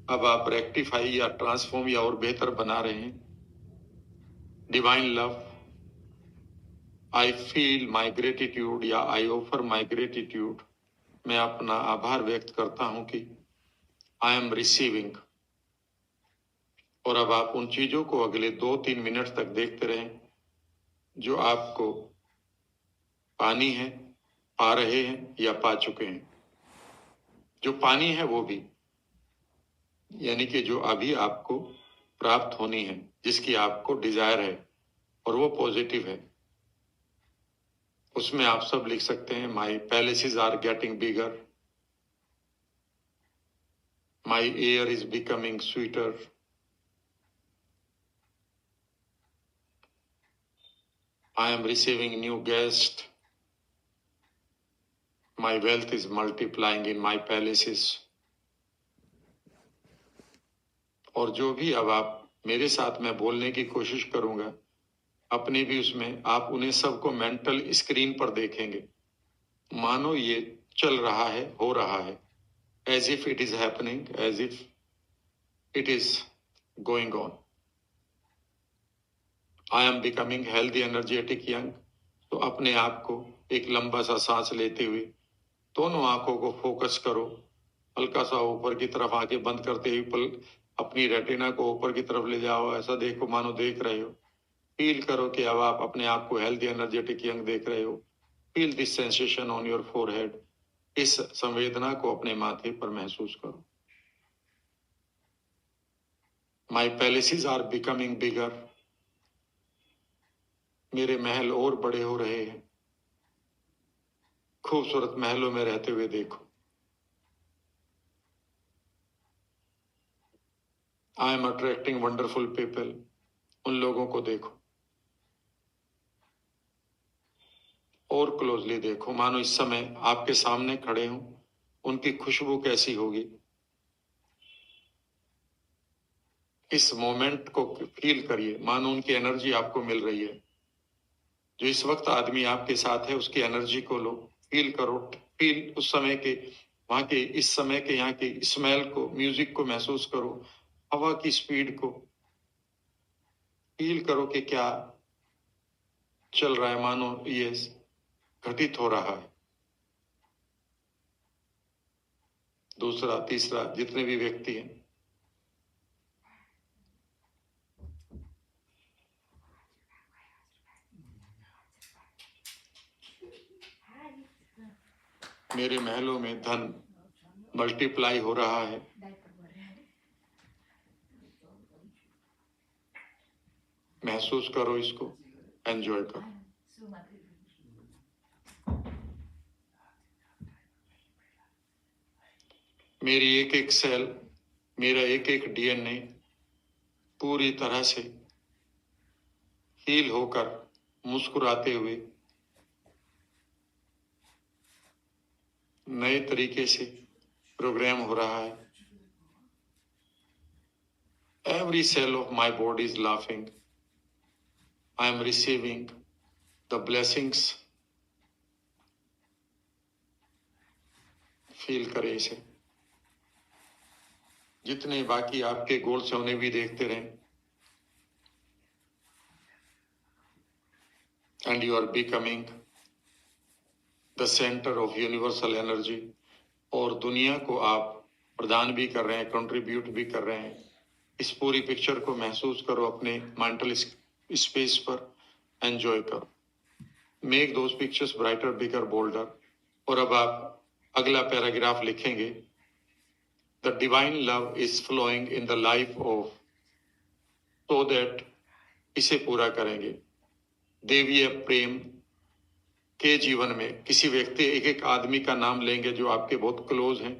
अब आप रेक्टिफाई या ट्रांसफॉर्म या और बेहतर बना रहे हैं। Divine love, I feel my gratitude या आई ऑफर माई ग्रेटिट्यूड। मैं अपना आभार व्यक्त करता हूं कि आई एम रिसीविंग। और अब आप उन चीजों को अगले 2-3 मिनट तक देखते रहें जो आपको पानी है, पा रहे हैं या पा चुके हैं। जो पानी है वो भी, यानी कि जो अभी आपको प्राप्त होनी है, जिसकी आपको डिजायर है और वो पॉजिटिव है, उसमें आप सब लिख सकते हैं। My palaces are getting bigger, my air is becoming sweeter, I am receiving new guest, my wealth is multiplying in my palaces. और जो भी अब आप मेरे साथ में बोलने की कोशिश करूंगा, अपने भी उसमें आप उन्हें सबको मेंटल स्क्रीन पर देखेंगे। मानो ये चल रहा है, हो रहा है, as if it is happening, as if it is going on. I am becoming healthy, energetic, young. तो अपने आप को एक लंबा सा सांस लेते हुए दोनों आंखों को फोकस करो, हल्का सा ऊपर की तरफ आंखें बंद करते हुए पल अपनी रेटिना को ऊपर की तरफ ले जाओ। ऐसा देखो मानो देख रहे हो। फील करो कि अब आप अपने आप को हेल्दी, एनर्जेटिक, यंग देख रहे हो। Feel this sensation on your forehead. इस संवेदना को अपने माथे पर महसूस करो। माई पैलेसेस आर बिकमिंग बिगर, मेरे महल और बड़े हो रहे हैं। खूबसूरत महलों में रहते हुए देखो। I am attracting wonderful people, उन लोगों को देखो और क्लोजली देखो, मानो इस समय आपके सामने खड़े हों। उनकी खुशबू कैसी होगी, इस मोमेंट को फील करिए, मानो उनकी एनर्जी आपको मिल रही है। जो इस वक्त आदमी आपके साथ है उसकी एनर्जी को लो, फील करो। फील उस समय के, वहां के, इस समय के यहाँ की स्मेल को, म्यूजिक को महसूस करो, हवा की स्पीड को फील करो कि क्या चल रहा है, मानो ये घटित हो रहा है। दूसरा, तीसरा, जितने भी व्यक्ति हैं, मेरे महलों में धन मल्टीप्लाई हो रहा है। महसूस करो इसको, एंजॉय करो। मेरी एक एक सेल, मेरा एक एक डीएनए पूरी तरह से हील होकर मुस्कुराते हुए नए तरीके से प्रोग्राम हो रहा है। Every cell of my body is laughing. I am receiving the blessings. Feel करें इसे। जितने बाकी आपके गोल्स हैं उन्हें भी देखते रहें। And you are becoming the center of universal energy. और दुनिया को आप प्रदान भी कर रहे हैं, कंट्रीब्यूट भी कर रहे हैं। इस पूरी पिक्चर को महसूस करो अपने मेंटल स्पेस पर, एंजॉय करो। Make those pictures brighter, bigger, bolder. और अब आप अगला पैराग्राफ लिखेंगे। The divine love is flowing in the life of, so that, इसे पूरा करेंगे। देवीय प्रेम के जीवन में किसी व्यक्ति, एक एक आदमी का नाम लेंगे जो आपके बहुत क्लोज हैं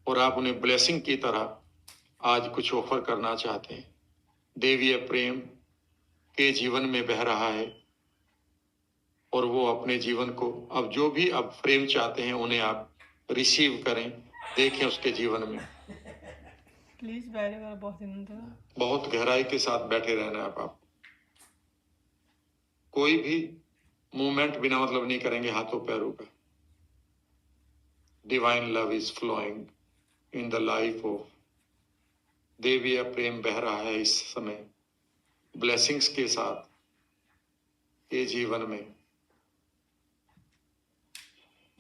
और आप उन्हें ब्लेसिंग की तरह आज कुछ ऑफर करना चाहते हैं। देवीय प्रेम के जीवन में बह रहा है और वो अपने जीवन को अब जो भी आप प्रेम चाहते हैं उन्हें आप रिसीव करें, देखें उसके जीवन में। प्लीज बहुत गहराई के साथ बैठे रहना है आप। कोई भी मूवमेंट बिना मतलब नहीं करेंगे हाथों पैरों का। Divine love is flowing in the life of, देवीय प्रेम बह रहा है इस समय ब्लेसिंग्स के साथ ये जीवन में,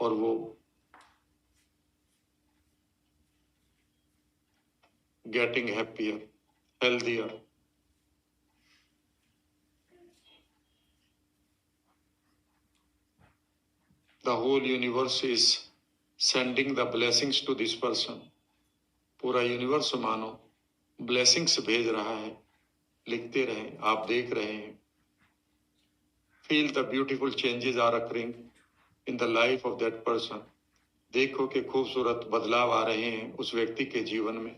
और वो getting happier, healthier. The whole universe is sending the blessings to this person. पूरा यूनिवर्स मानो ब्लेसिंग्स भेज रहा है। लिखते रहें, आप देख रहे हैं। Feel the beautiful changes are occurring in the life of that person. देखो कि खूबसूरत बदलाव आ रहे हैं उस व्यक्ति के जीवन में।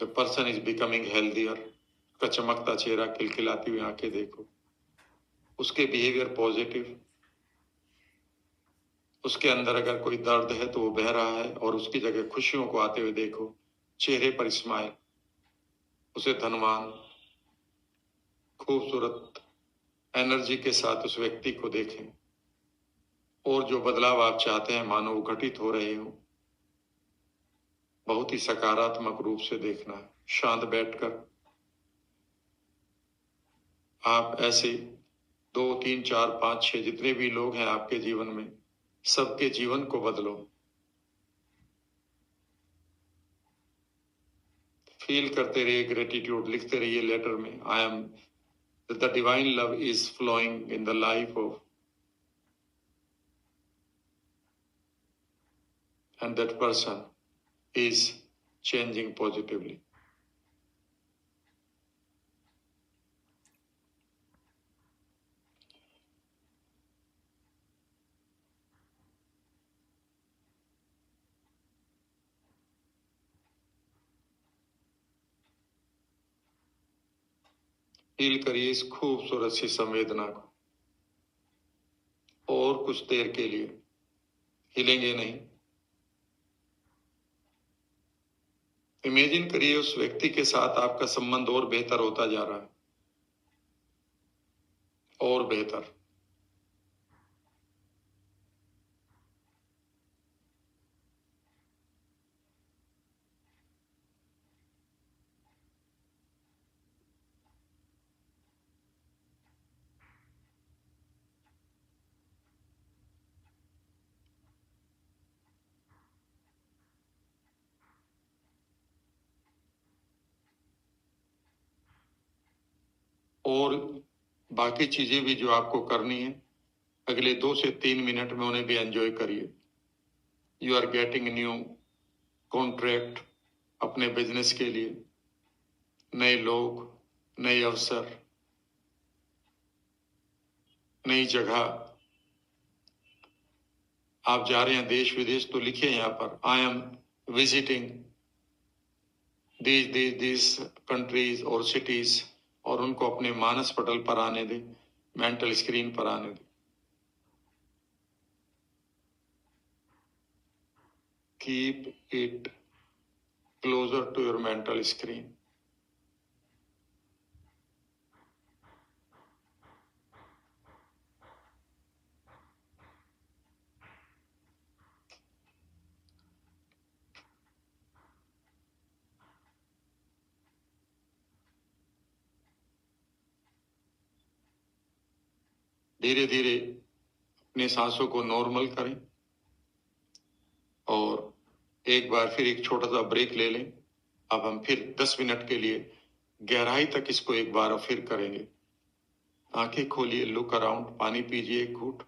The person is becoming healthier. का चमकता चेहरा, खिलखिलाती हुई आंखें देखो। उसके बिहेवियर पॉजिटिव। उसके अंदर अगर कोई दर्द है तो वो बह रहा है और उसकी जगह खुशियों को आते हुए देखो। चेहरे पर स्माइल। उसे धनवान, खूबसूरत एनर्जी के साथ उस व्यक्ति को देखें और जो बदलाव आप चाहते हैं मानो वो घटित हो रहे हो। बहुत ही सकारात्मक रूप से देखना है। शांत बैठकर आप ऐसे 2, 3, 4, 5, 6 जितने भी लोग हैं आपके जीवन में, सबके जीवन को बदलो। फील करते रहिए ग्रेटिट्यूड, लिखते रहिए लेटर में। I am the divine love is flowing in the life of, and that person is changing positively. Feel करिए इस खूबसूरत सी संवेदना को और कुछ देर के लिए। हिलेंगे नहीं। इमेजिन करिए उस व्यक्ति के साथ आपका संबंध और बेहतर होता जा रहा है, और बेहतर। और बाकी चीजें भी जो आपको करनी है अगले 2 से 3 मिनट में, उन्हें भी एंजॉय करिए। You are getting new contract अपने बिजनेस के लिए, नए लोग, नए अवसर, नई जगह। आप जा रहे हैं देश विदेश तो लिखिए यहाँ पर, I am visiting these countries और सिटीज, और उनको अपने मानस पटल पर आने दें, मेंटल स्क्रीन पर आने दें। keep it closer to your mental screen. धीरे धीरे अपने सांसों को नॉर्मल करें और एक बार फिर एक छोटा सा ब्रेक ले लें। अब हम फिर 10 मिनट के लिए गहराई तक इसको एक बार फिर करेंगे। आंखें खोलिए, लुक अराउंड, पानी पीजिए एक घूंट।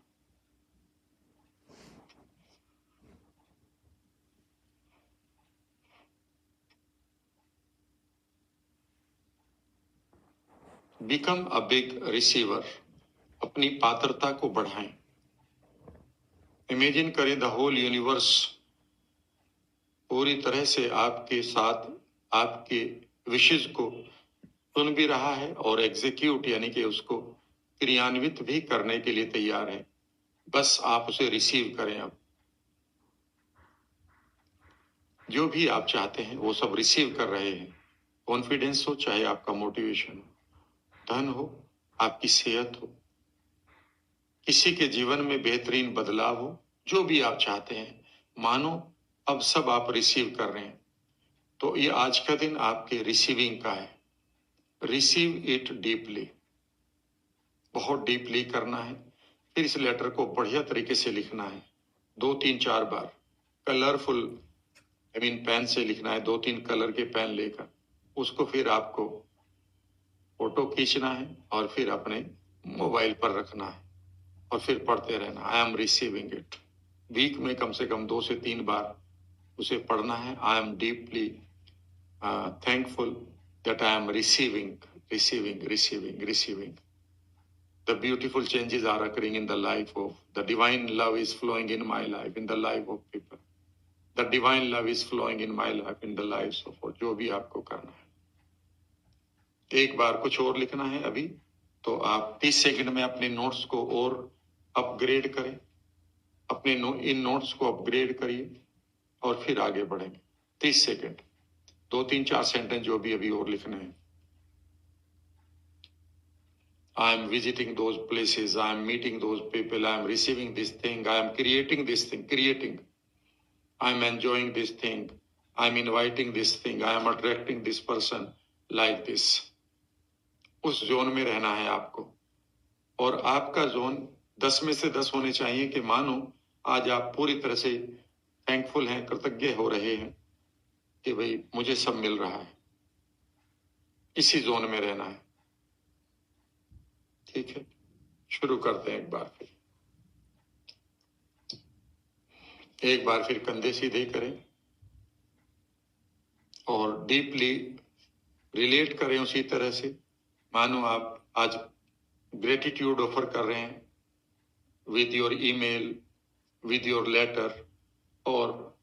बिकम अ बिग रिसीवर, अपनी पात्रता को बढ़ाएं। इमेजिन करें द होल यूनिवर्स पूरी तरह से आपके साथ आपके विशेष को सुन भी रहा है और एग्जीक्यूट यानी कि उसको क्रियान्वित भी करने के लिए तैयार है। बस आप उसे रिसीव करें। अब जो भी आप चाहते हैं वो सब रिसीव कर रहे हैं। कॉन्फिडेंस हो, चाहे आपका मोटिवेशन हो, धन हो, आपकी सेहत हो, किसी के जीवन में बेहतरीन बदलाव हो, जो भी आप चाहते हैं, मानो अब सब आप रिसीव कर रहे हैं। तो ये आज का दिन आपके रिसीविंग का है। रिसीव इट डीपली, बहुत डीपली करना है। फिर इस लेटर को बढ़िया तरीके से लिखना है, 2-3-4 बार। कलरफुल पेन से लिखना है, 2-3 कलर के पेन लेकर। उसको फिर आपको फोटो खींचना है और फिर अपने मोबाइल पर रखना है और फिर पढ़ते रहना। I am receiving it. Week में कम से कम 2 से 3 बार उसे पढ़ना है। I am deeply thankful that I am receiving. The beautiful changes are occurring in the life of, the divine love is flowing in my life, in the life of people. The divine love is flowing in my life, in the lives of, और जो भी आपको करना है। एक बार कुछ और लिखना है अभी, तो आप 30 सेकंड में अपने नोट्स को और अपग्रेड करें। अपने इन नोट्स को अपग्रेड करिए और फिर आगे बढ़ेंगे। 30 सेकंड, 2-3-4 सेंटेंस जो भी अभी और लिखने हैं। I am visiting those places, I am meeting those people, I am receiving this thing, I am creating this thing, I am enjoying this thing, I am inviting this thing, I am attracting this person like this. उस zone में रहना है आपको। और आपका zone 10 में से 10 होने चाहिए कि मानो आज आप पूरी तरह से थैंकफुल हैं, कृतज्ञ हो रहे हैं कि भाई मुझे सब मिल रहा है। इसी जोन में रहना है। ठीक है, शुरू करते हैं एक बार फिर। एक बार फिर कंधे सीधे करें और डीपली रिलेट करें उसी तरह से मानो आप आज ग्रेटिट्यूड ऑफर कर रहे हैं with your email, with your letter और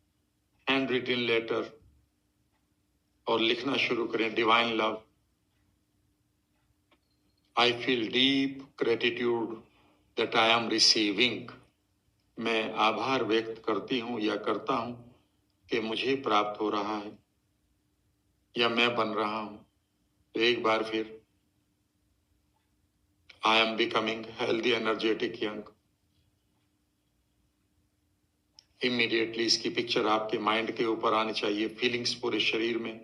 हैंड रिटन लेटर, और लिखना शुरू करें divine love. I feel deep gratitude that I am receiving. मैं आभार व्यक्त करती हूं या करता हूं कि मुझे प्राप्त हो रहा है या मैं बन रहा हूं। तो एक बार फिर आई am becoming healthy, energetic, young. Immediately इसकी पिक्चर आपके माइंड के ऊपर आनी चाहिए, फीलिंग्स पूरे शरीर में,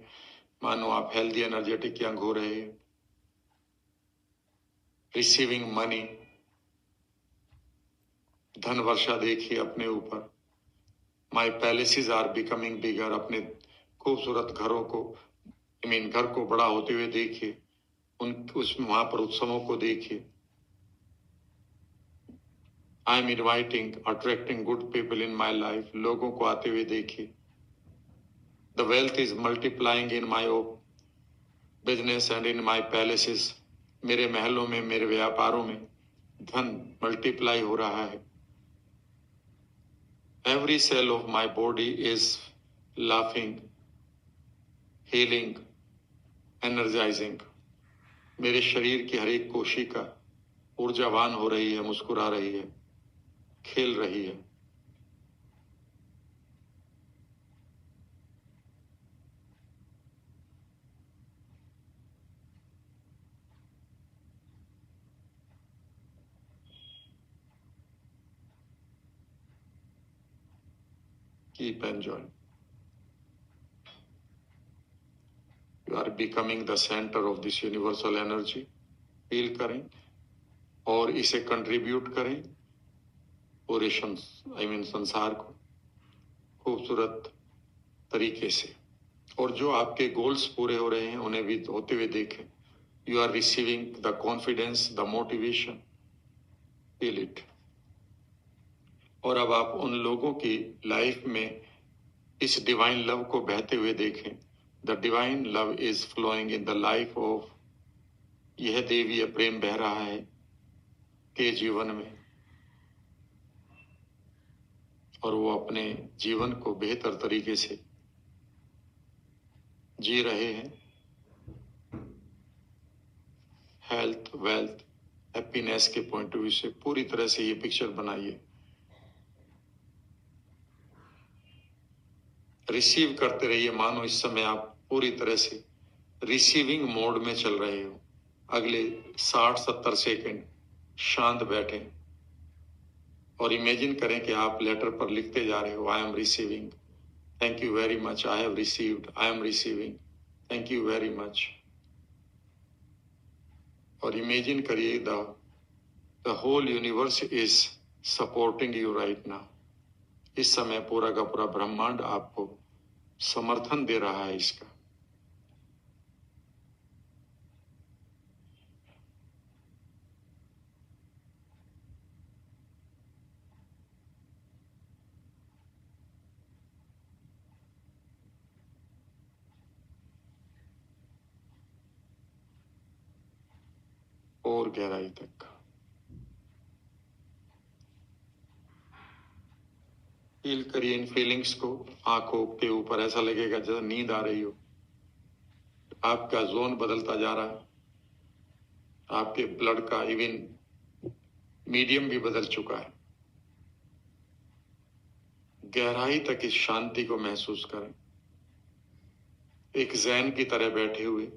मानो आप हेल्दी, एनर्जेटिक, यंग हो रहे हैं। रिसीविंग मनी, धन वर्षा देखिए अपने ऊपर। माई पैलेसेस आर बिकमिंग बिगर, अपने खूबसूरत घरों को, घर को बड़ा होते हुए देखिए। वहां पर उत्सवों को देखिए। I am inviting, attracting good people in my life, लोगों को आते हुए देखिए। The wealth is multiplying in my business and in my palaces, मेरे महलों में, मेरे व्यापारों में धन मल्टीप्लाई हो रहा है। Every cell of my body is laughing, healing, energizing. मेरे शरीर की हर एक कोशिका ऊर्जावान हो रही है, मुस्कुरा रही है, खेल रही है। Keep enjoying. You are becoming the center of this universal energy. Feel करें और इसे कंट्रीब्यूट करें पूरे संसार को खूबसूरत तरीके से। और जो आपके गोल्स पूरे हो रहे हैं उन्हें भी होते हुए देखें। You are receiving the confidence, the motivation, feel it. और अब आप उन लोगों की लाइफ में इस डिवाइन लव को बहते हुए देखें। The divine love is flowing in the life of, यह देवीय प्रेम बह रहा है के जीवन में, और वो अपने जीवन को बेहतर तरीके से जी रहे हैं। हेल्थ, वेल्थ, हैप्पीनेस के पॉइंट ऑफ व्यू से पूरी तरह से ये पिक्चर बनाइए। रिसीव करते रहिए, मानो इस समय आप पूरी तरह से रिसीविंग मोड में चल रहे हो। अगले 60-70 सेकंड शांत बैठे और इमेजिन करें कि आप लेटर पर लिखते जा रहे हो, I am receiving, thank you very much, I have received, I am receiving, thank you very much. और इमेजिन करिए the whole universe is supporting you right now. इस समय पूरा का पूरा ब्रह्मांड आपको समर्थन दे रहा है इसका। और गहराई तक फील करिए इन फीलिंग्स को। आंखों के ऊपर ऐसा लगेगा जैसे नींद आ रही हो। आपका जोन बदलता जा रहा है, आपके ब्लड का इवन मीडियम भी बदल चुका है। गहराई तक इस शांति को महसूस करें, एक जैन की तरह बैठे हुए,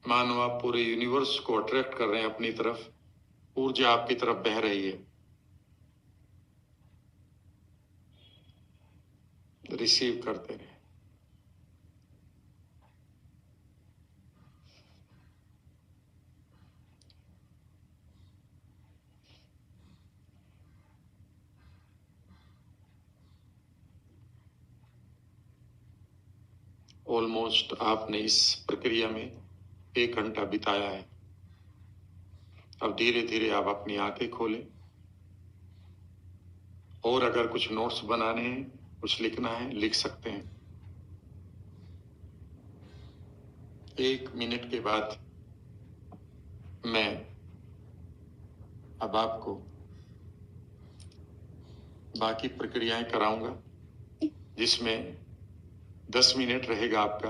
मानो आप पूरे यूनिवर्स को अट्रैक्ट कर रहे हैं अपनी तरफ। ऊर्जा आपकी तरफ बह रही है। रिसीव करते रहे। ऑलमोस्ट आपने इस प्रक्रिया में 1 घंटा बिताया है। अब धीरे धीरे आप अपनी आंखें खोलें और अगर कुछ नोट्स बनाने हैं, कुछ लिखना है, लिख सकते हैं। 1 मिनट के बाद मैं अब आपको बाकी प्रक्रियाएं कराऊंगा, जिसमें 10 मिनट रहेगा आपका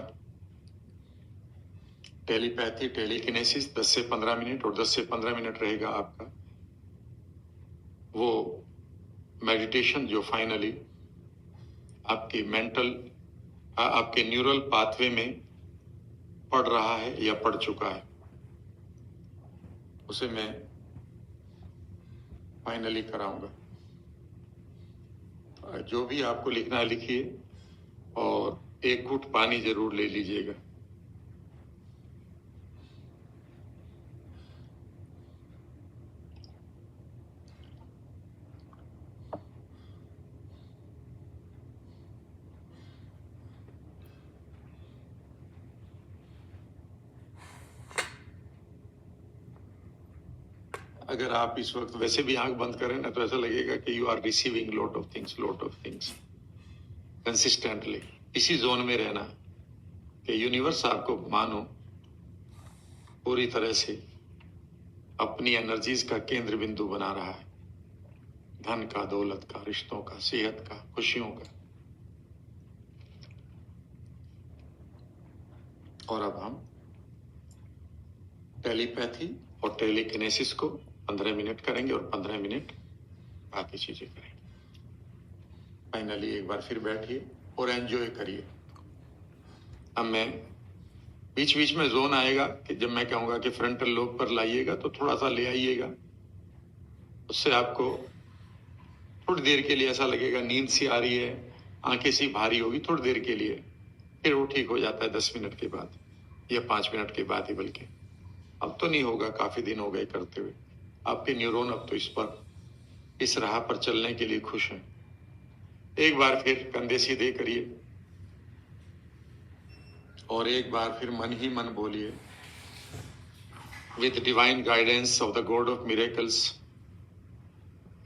टेलीपैथी, टेलीकिनेसिस 10 से 15 मिनट, और 10 से 15 मिनट रहेगा आपका वो मेडिटेशन जो फाइनली आपकी आपके न्यूरल पाथवे में पड़ रहा है या पड़ चुका है, उसे मैं फाइनली कराऊंगा। जो भी आपको लिखना है लिखिए और 1 घूंट पानी जरूर ले लीजिएगा। अगर आप इस वक्त वैसे भी आंख बंद करें ना, तो ऐसा लगेगा कि you are receiving lot of things consistently. इसी जोन में रहना कि यूनिवर्स आपको मानो पूरी तरह से अपनी एनर्जीज का केंद्र बिंदु बना रहा है। धन का, दौलत का, रिश्तों का, सेहत का, खुशियों का। और अब हम टेलीपैथी और टेलीकिनेसिस को 15 मिनट करेंगे और 15 मिनट बाकी चीजें करेंगे। फाइनली एक बार फिर बैठिए और एंजॉय करिए। अब मैं बीच बीच में जोन आएगा कि जब मैं कहूंगा कि फ्रंटल लोब पर लाइएगा तो थोड़ा सा ले आइएगा, उससे आपको थोड़ी देर के लिए ऐसा लगेगा नींद सी आ रही है, आंखें सी भारी होगी थोड़ी देर के लिए, फिर वो ठीक हो जाता है 10 मिनट के बाद या 5 मिनट के बाद ही। बल्कि अब तो नहीं होगा, काफी दिन हो गए करते हुए। आपके न्यूरॉन अब तो इस राह पर चलने के लिए खुश हैं। एक बार फिर कंधे सीधे करिए और एक बार फिर मन ही मन बोलिए, with divine guidance of the God of miracles,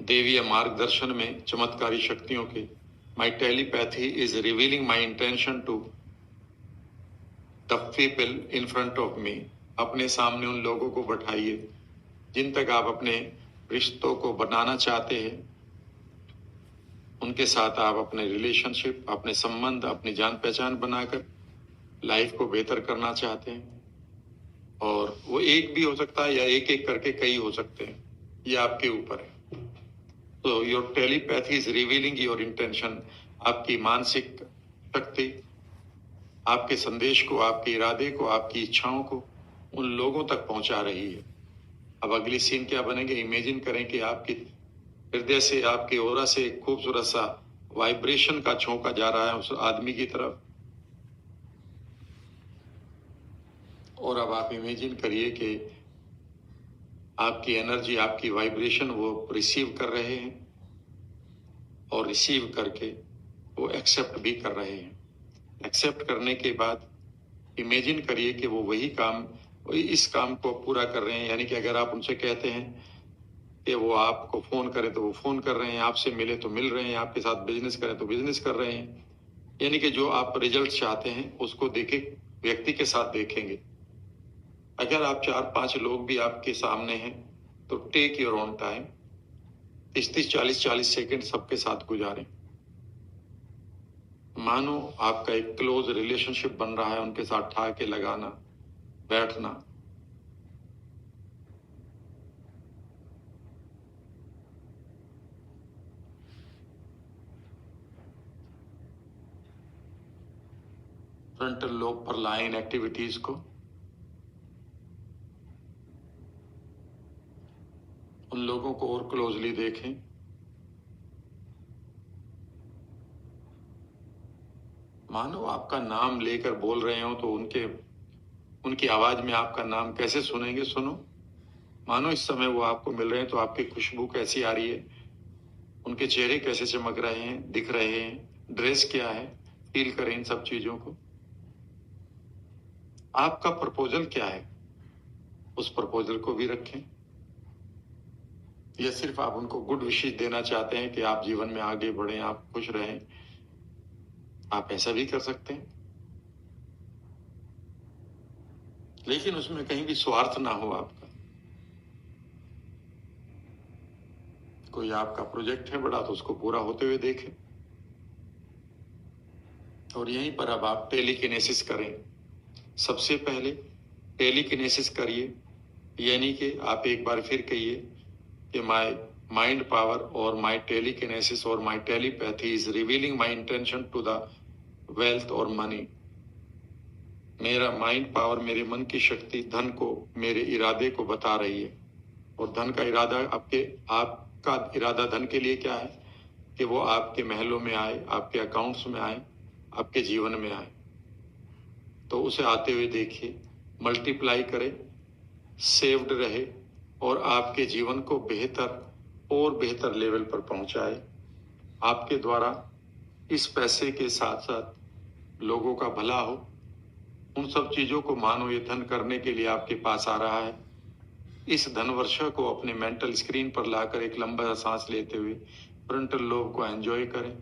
देवीय मार्गदर्शन में चमत्कारी शक्तियों के, my telepathy is revealing my intention to the people in front of me. अपने सामने उन लोगों को बैठाइए जिन तक आप अपने रिश्तों को बनाना चाहते हैं, उनके साथ आप अपने रिलेशनशिप, अपने संबंध, अपनी जान पहचान बनाकर लाइफ को बेहतर करना चाहते हैं। और वो एक भी हो सकता है या एक एक करके कई हो सकते हैं, ये आपके ऊपर है। तो your telepathy is revealing your intention. आपकी मानसिक शक्ति आपके संदेश को, आपके इरादे को, आपकी इच्छाओं को उन लोगों तक पहुंचा रही है। अब अगली सीन क्या बनेंगे? इमेजिन करें कि आपकी हृदय से, आपके ओरा से एक खूबसूरत सा वाइब्रेशन का झोंका जा रहा है उस आदमी की तरफ। और अब आप इमेजिन करिए कि आपकी एनर्जी, आपकी वाइब्रेशन वो रिसीव कर रहे हैं और रिसीव करके वो एक्सेप्ट भी कर रहे हैं। एक्सेप्ट करने के बाद इमेजिन करिए कि वो इस काम को पूरा कर रहे हैं। यानी कि अगर आप उनसे कहते हैं कि वो आपको फोन करें तो वो फोन कर रहे हैं, आपसे मिले तो मिल रहे हैं, आपके साथ बिजनेस करें तो बिजनेस कर रहे हैं। यानी कि जो आप रिजल्ट चाहते हैं उसको देखे व्यक्ति के साथ देखेंगे। अगर आप 4-5 लोग भी आपके सामने हैं तो take your own time, 30-30, 40-40 second सबके साथ गुजारें। मानो आपका एक क्लोज रिलेशनशिप बन रहा है, उनके साथ ठहाके लगाना, बैठना। फ्रंटल लोब पर लाएं इन एक्टिविटीज को। उन लोगों को और क्लोजली देखें। मानो आपका नाम लेकर बोल रहे हो तो उनकी आवाज में आपका नाम कैसे सुनेंगे? सुनो। मानो इस समय वो आपको मिल रहे हैं तो आपकी खुशबू कैसी आ रही है, उनके चेहरे कैसे चमक रहे हैं, दिख रहे हैं, ड्रेस क्या है, फील करें इन सब चीजों को। आपका प्रपोजल क्या है, उस प्रपोजल को भी रखें। या सिर्फ आप उनको गुड विशेष देना चाहते हैं कि आप जीवन में आगे बढ़ें, आप खुश रहें, आप ऐसा भी कर सकते हैं। लेकिन उसमें कहीं भी स्वार्थ ना हो आपका। कोई आपका प्रोजेक्ट है बड़ा तो उसको पूरा होते हुए देखें। और यहीं पर अब आप टेलीकिनेसिस करें। सबसे पहले टेलीकिनेसिस करिए, यानी कि आप एक बार फिर कहिए कि माय माइंड पावर और माय टेलीकिनेसिस और my telepathy is revealing my intention to the wealth और मनी। मेरा माइंड पावर, मेरे मन की शक्ति धन को, मेरे इरादे को बता रही है। और धन का इरादा आपका इरादा धन के लिए क्या है कि वो आपके महलों में आए, आपके अकाउंट्स में आए, आपके जीवन में आए। तो उसे आते हुए देखिए, मल्टीप्लाई करे, सेव्ड रहे और आपके जीवन को बेहतर और बेहतर लेवल पर पहुंचाए। आपके द्वारा इस पैसे के साथ साथ लोगों का भला हो, उन सब चीजों को मानो ये धन करने के लिए आपके पास आ रहा है। इस धन वर्षा को अपने मेंटल स्क्रीन पर लाकर एक लंबा सा सांस लेते हुए फ्रंटल लोब को एंजॉय करें।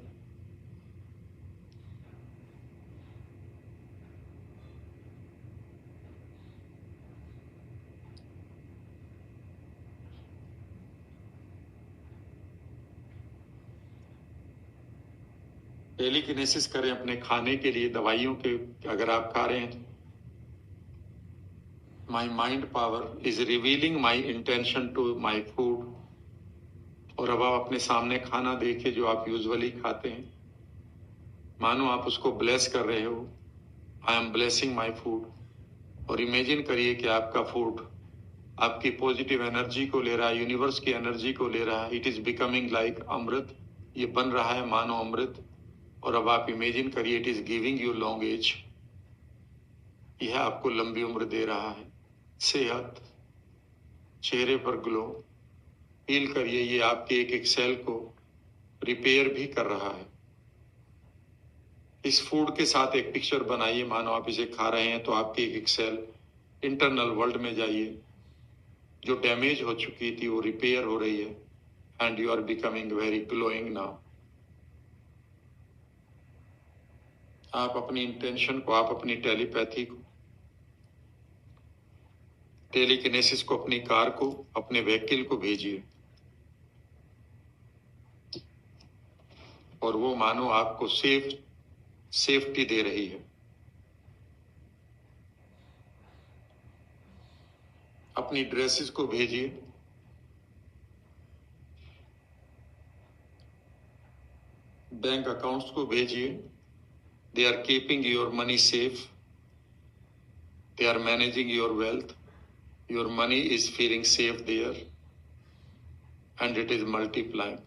टेलीकिनेसिस करें अपने खाने के लिए, दवाइयों के अगर आप खा रहे हैं। My mind power is revealing my intention to my food. और अब आप अपने सामने खाना देखिए जो आप यूजुअली खाते हैं। मानो आप उसको ब्लेस कर रहे हो, I M blessing my food. और इमेजिन करिए कि आपका फूड आपकी पॉजिटिव एनर्जी को ले रहा है, यूनिवर्स की एनर्जी को ले रहा है। इट इज बिकमिंग लाइक अमृत ये बन रहा है मानो अमृत, और अब आप इमेजिन करिए it is giving you long age. यह आपको लंबी उम्र दे रहा है, सेहत, चेहरे पर ग्लो। फील करिए ये आपके एक एक सेल को रिपेयर भी कर रहा है। इस फूड के साथ एक पिक्चर बनाइए, मानो आप इसे खा रहे हैं तो आपकी एक एक सेल इंटरनल वर्ल्ड में जाइए। जो डैमेज हो चुकी थी वो रिपेयर हो रही है, and you are becoming very glowing now. आप अपनी इंटेंशन को, आप अपनी टेलीपैथी को, टेलीकिनेसिस को, अपनी कार को, अपने व्हीकल को भेजिए, और वो मानो आपको सेफ्टी दे रही है। अपनी ड्रेसेस को भेजिए, बैंक अकाउंट्स को भेजिए। They are keeping your money safe, they are managing your wealth, your money is feeling safe there, and it is multiplying.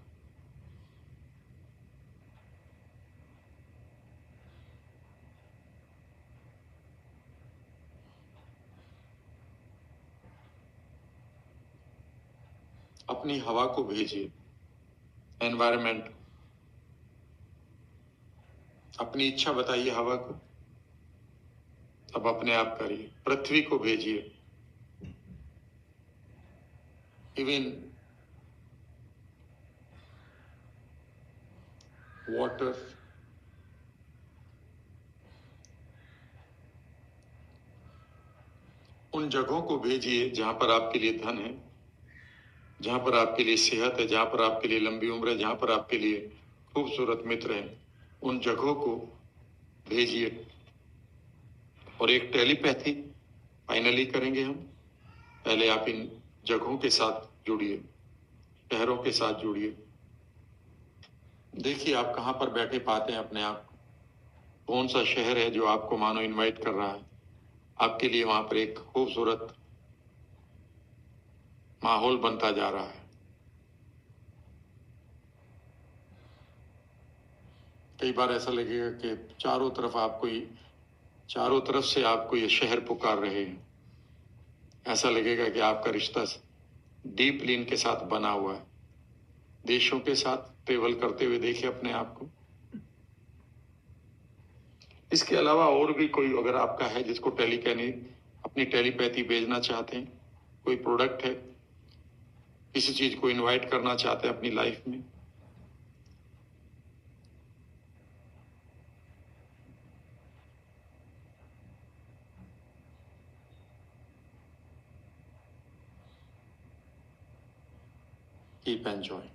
अपनी हवा को भेजिए, एनवायरमेंट। अपनी इच्छा बताइए हवा को, अब अपने आप करिए। पृथ्वी को भेजिए, इवन वाटर, उन जगहों को भेजिए जहां पर आपके लिए धन है, जहां पर आपके लिए सेहत है, जहां पर आपके लिए लंबी उम्र है, जहां पर आपके लिए खूबसूरत मित्र हैं। उन जगहों को भेजिए, और एक टेलीपैथी फाइनली करेंगे हम। पहले आप इन जगहों के साथ जुड़िए, शहरों के साथ जुड़िए। देखिए आप कहां पर बैठे पाते हैं अपने आप को। कौन सा शहर है जो आपको मानो इनवाइट कर रहा है। आपके लिए वहां पर एक खूबसूरत माहौल बनता जा रहा है। कई बार ऐसा लगेगा कि चारों तरफ से आपको ये शहर पुकार रहे हैं। ऐसा लगेगा कि आपका रिश्ता डीपली इनके साथ बना हुआ है। देशों के साथ ट्रेवल करते हुए देखिए अपने आप को। इसके अलावा और भी कोई अगर आपका है जिसको अपनी टेलीपैथी भेजना चाहते हैं, कोई प्रोडक्ट है, किसी चीज को इनवाइट करना चाहते हैं अपनी लाइफ में, कीप एंजॉय।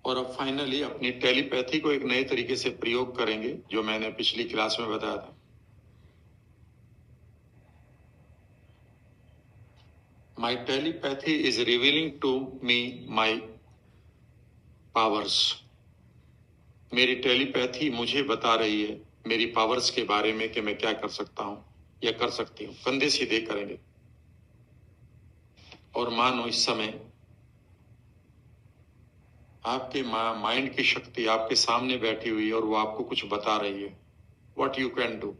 और अब फाइनली अपनी टेलीपैथी को एक नए तरीके से प्रयोग करेंगे, जो मैंने पिछली क्लास में बताया था। My telepathy is revealing to me my powers. मेरी टेलीपैथी मुझे बता रही है मेरी पावर्स के बारे में कि मैं क्या कर सकता हूं या कर सकती हूं। कंधे सीधे करेंगे, और मानो इस समय आपके माइंड की शक्ति आपके सामने बैठी हुई है और वो आपको कुछ बता रही है, व्हाट यू कैन डू।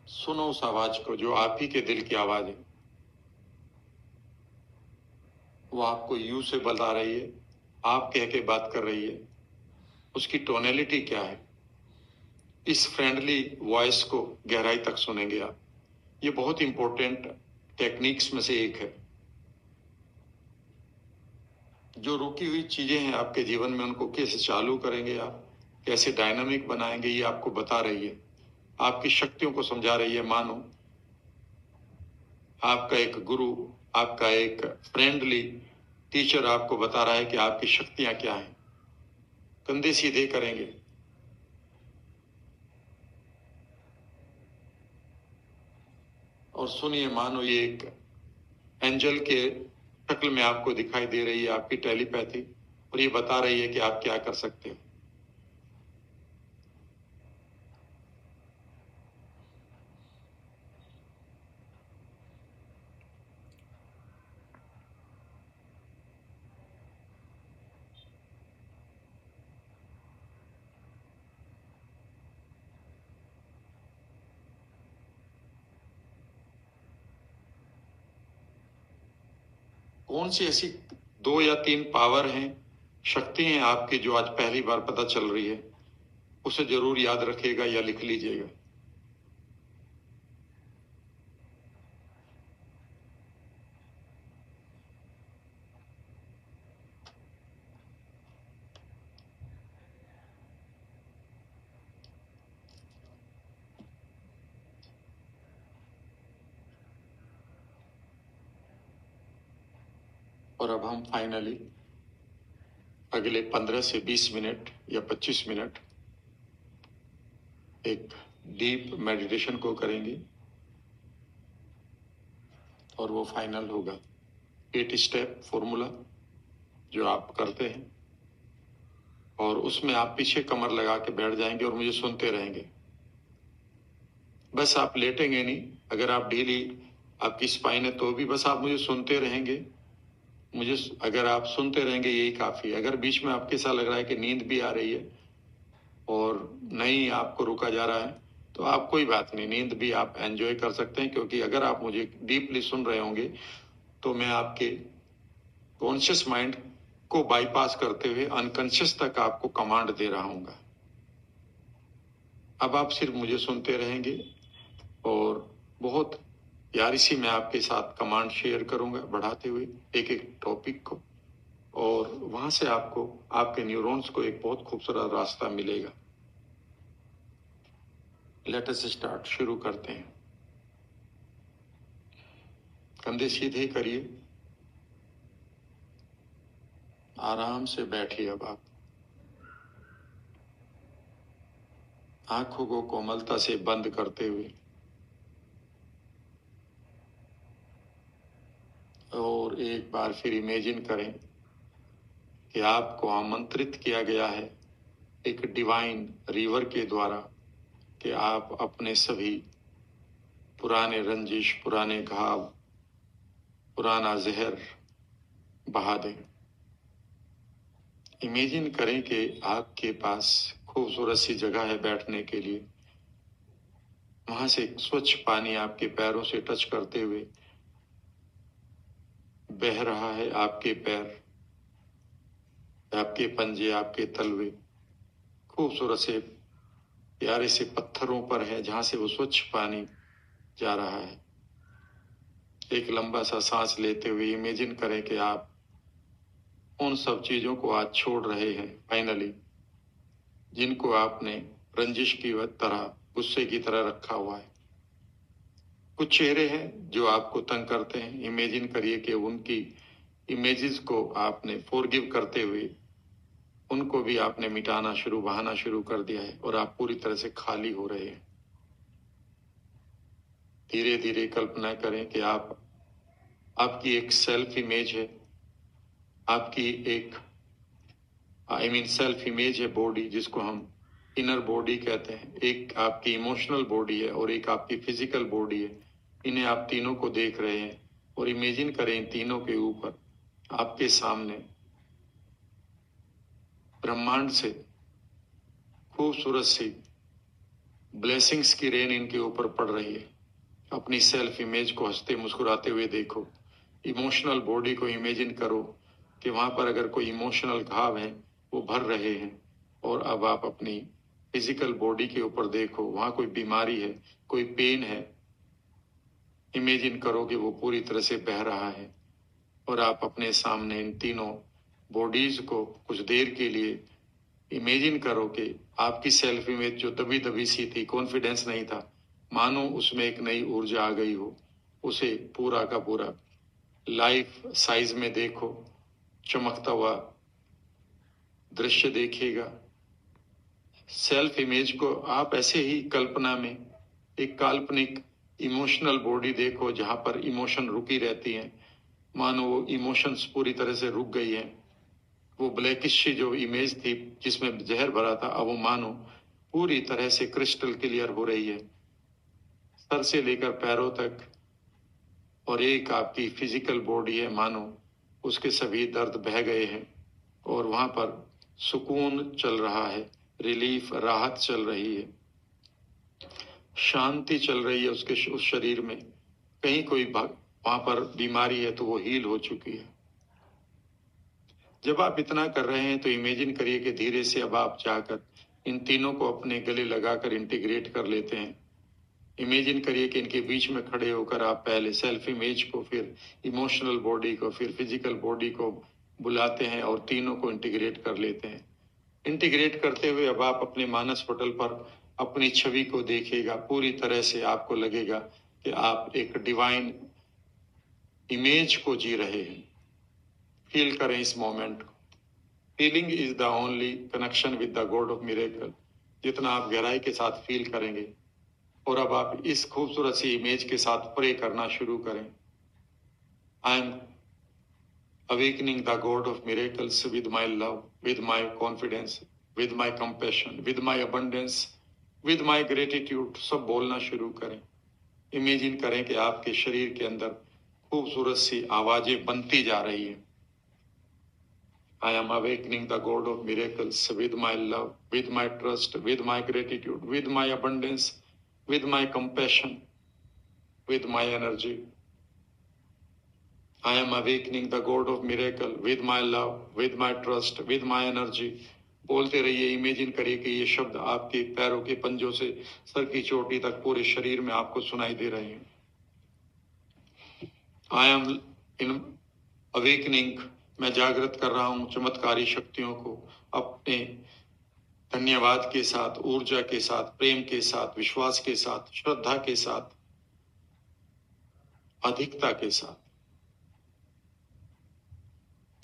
सुनो उस आवाज को जो आप ही के दिल की आवाज है। वो आपको यू से बता रही है, आप कह के बात कर रही है। उसकी टोनेलिटी क्या है, इस फ्रेंडली वॉइस को गहराई तक सुनेंगे आप। ये बहुत इंपॉर्टेंट टेक्निक्स में से एक है। जो रुकी हुई चीजें हैं आपके जीवन में, उनको कैसे चालू करेंगे आप, कैसे डायनामिक बनाएंगे, ये आपको बता रही है। आपकी शक्तियों को समझा रही है। मानो आपका एक गुरु, आपका एक फ्रेंडली टीचर आपको बता रहा है कि आपकी शक्तियां क्या हैं। कंधे सीधे करेंगे, और सुनिए, मानो ये एक एंजल के शक्ल में आपको दिखाई दे रही है आपकी टेलीपैथी, और ये बता रही है कि आप क्या कर सकते हो। कौन सी ऐसी 2 या 3 पावर हैं, शक्ति हैं आपकी जो आज पहली बार पता चल रही है, उसे जरूर याद रखिएगा या लिख लीजिएगा। और अब हम फाइनली अगले 15 से 20 मिनट या 25 मिनट एक डीप मेडिटेशन को करेंगे और वो फाइनल होगा 8 स्टेप फॉर्मूला जो आप करते हैं, और उसमें आप पीछे कमर लगा के बैठ जाएंगे और मुझे सुनते रहेंगे। बस आप लेटेंगे नहीं, अगर आप डेली आपकी स्पाइन है तो भी बस आप मुझे सुनते रहेंगे। मुझे अगर आप सुनते रहेंगे यही काफी है। अगर बीच में आपके साथ लग रहा है कि नींद भी आ रही है और नहीं आपको रुका जा रहा है, तो आप कोई बात नहीं, नींद भी आप एंजॉय कर सकते हैं, क्योंकि अगर आप मुझे डीपली सुन रहे होंगे तो मैं आपके कॉन्शियस माइंड को बाईपास करते हुए अनकॉन्शियस तक आपको कमांड दे रहा हूंगा। अब आप सिर्फ मुझे सुनते रहेंगे और बहुत यारी सी मैं आपके साथ कमांड शेयर करूंगा, बढ़ाते हुए एक एक टॉपिक को, और वहां से आपको आपके न्यूरॉन्स को एक बहुत खूबसूरत रास्ता मिलेगा। लेट अस स्टार्ट, शुरू करते हैं। कंधे सीधे करिए, आराम से बैठिए। अब आप आंखों को कोमलता से बंद करते हुए और एक बार फिर इमेजिन करें कि आपको आमंत्रित किया गया है एक डिवाइन रिवर के द्वारा कि आप अपने सभी पुराने रंजिश, पुराने घाव, पुराना जहर बहा दें। इमेजिन करें कि आपके पास खूबसूरत सी जगह है बैठने के लिए। वहां से स्वच्छ पानी आपके पैरों से टच करते हुए बह रहा है। आपके पैर, आपके पंजे, आपके तलवे खूबसूरत से प्यारे से पत्थरों पर है जहां से वो स्वच्छ पानी जा रहा है। एक लंबा सा सांस लेते हुए इमेजिन करें कि आप उन सब चीजों को आज छोड़ रहे हैं फाइनली, जिनको आपने रंजिश की तरह, गुस्से की तरह रखा हुआ है। कुछ चेहरे हैं जो आपको तंग करते हैं। इमेजिन करिए कि उनकी इमेजेस को आपने फॉरगिव करते हुए उनको भी आपने मिटाना शुरू, बहाना शुरू कर दिया है और आप पूरी तरह से खाली हो रहे हैं। धीरे धीरे कल्पना करें कि आपकी एक सेल्फ इमेज है, आपकी एक सेल्फ इमेज है बॉडी, जिसको हम इनर बॉडी कहते हैं। एक आपकी इमोशनल बॉडी है और एक आपकी फिजिकल बॉडी है। इन्हें आप तीनों को देख रहे हैं और इमेजिन करें इन तीनों के ऊपर आपके सामने ब्रह्मांड से खूबसूरत सी ब्लेसिंग्स की रेन इनके ऊपर पड़ रही है। अपनी सेल्फ इमेज को हंसते मुस्कुराते हुए देखो। इमोशनल बॉडी को इमेजिन करो कि वहां पर अगर कोई इमोशनल घाव है वो भर रहे हैं, और अब आप अपनी फिजिकल बॉडी के ऊपर देखो, वहां कोई बीमारी है, कोई पेन है। इमेजिन करो कि वो पूरी तरह से बह रहा है और आप अपने सामने इन तीनों बॉडीज को कुछ देर के लिए इमेजिन करो कि आपकी सेल्फ इमेज जो दबी दबी सी थी, कॉन्फिडेंस नहीं था, मानो उसमें एक नई ऊर्जा आ गई हो। उसे पूरा का पूरा लाइफ साइज में देखो, चमकता हुआ दृश्य देखिएगा। सेल्फ इमेज को आप ऐसे ही कल्पना में एक काल्पनिक इमोशनल बॉडी देखो जहां पर इमोशन रुकी रहती हैं, मानो वो इमोशंस पूरी तरह से रुक गई हैं। वो ब्लैकिश जो इमेज थी जिसमें जहर भरा था, अब वो मानो पूरी तरह से क्रिस्टल क्लियर हो रही है, सर से लेकर पैरों तक। और एक आपकी फिजिकल बॉडी है, मानो उसके सभी दर्द बह गए हैं और वहां पर सुकून चल रहा है, रिलीफ, राहत चल रही है, शांति चल रही है उसके उस शरीर में। कहीं कोई वहां पर बीमारी है तो वो हील हो चुकी है। जब आप इतना कर रहे हैं तो इमेजिन करिए कि धीरे से अब आप जाकर इन तीनों को अपने गले लगाकर इंटीग्रेट कर लेते हैं। इमेजिन करिए कि इनके बीच में खड़े होकर आप पहले सेल्फ इमेज को, फिर इमोशनल बॉडी को, फिर फिजिकल बॉडी को बुलाते हैं और तीनों को इंटीग्रेट कर लेते हैं। इंटीग्रेट करते हुए अब आप अपने मानस पटल पर अपनी छवि को देखिएगा। पूरी तरह से आपको लगेगा कि आप एक डिवाइन इमेज को जी रहे हैं। फील करें इस मोमेंट को। Feeling is the only connection with the God of miracle. जितना आप गहराई के साथ फील करेंगे, और अब आप इस खूबसूरत सी इमेज के साथ प्रे करना शुरू करें। I am awakening the God of miracles with my love, with my confidence, with my compassion, with my abundance, with my gratitude। सब बोलना शुरू करें। इमेजिन करें कि आपके शरीर के अंदर खूबसूरत सी आवाजें बनती जा रही हैं। I am awakening the God of miracles with my love, with my trust, with my gratitude, with my abundance, with my compassion, with my energy। I am awakening the God of miracle with my love, with my trust, with my energy। बोलते रहिए। Imagine करिए कि ये शब्द आपके पैरों के पंजों से सर की चोटी तक पूरे शरीर में आपको सुनाई दे रहे हैं। I am in awakening, मैं जागृत कर रहा हूं चमत्कारी शक्तियों को अपने धन्यवाद के साथ, ऊर्जा के साथ, प्रेम के साथ, विश्वास के साथ, श्रद्धा के साथ, अधिकता के साथ।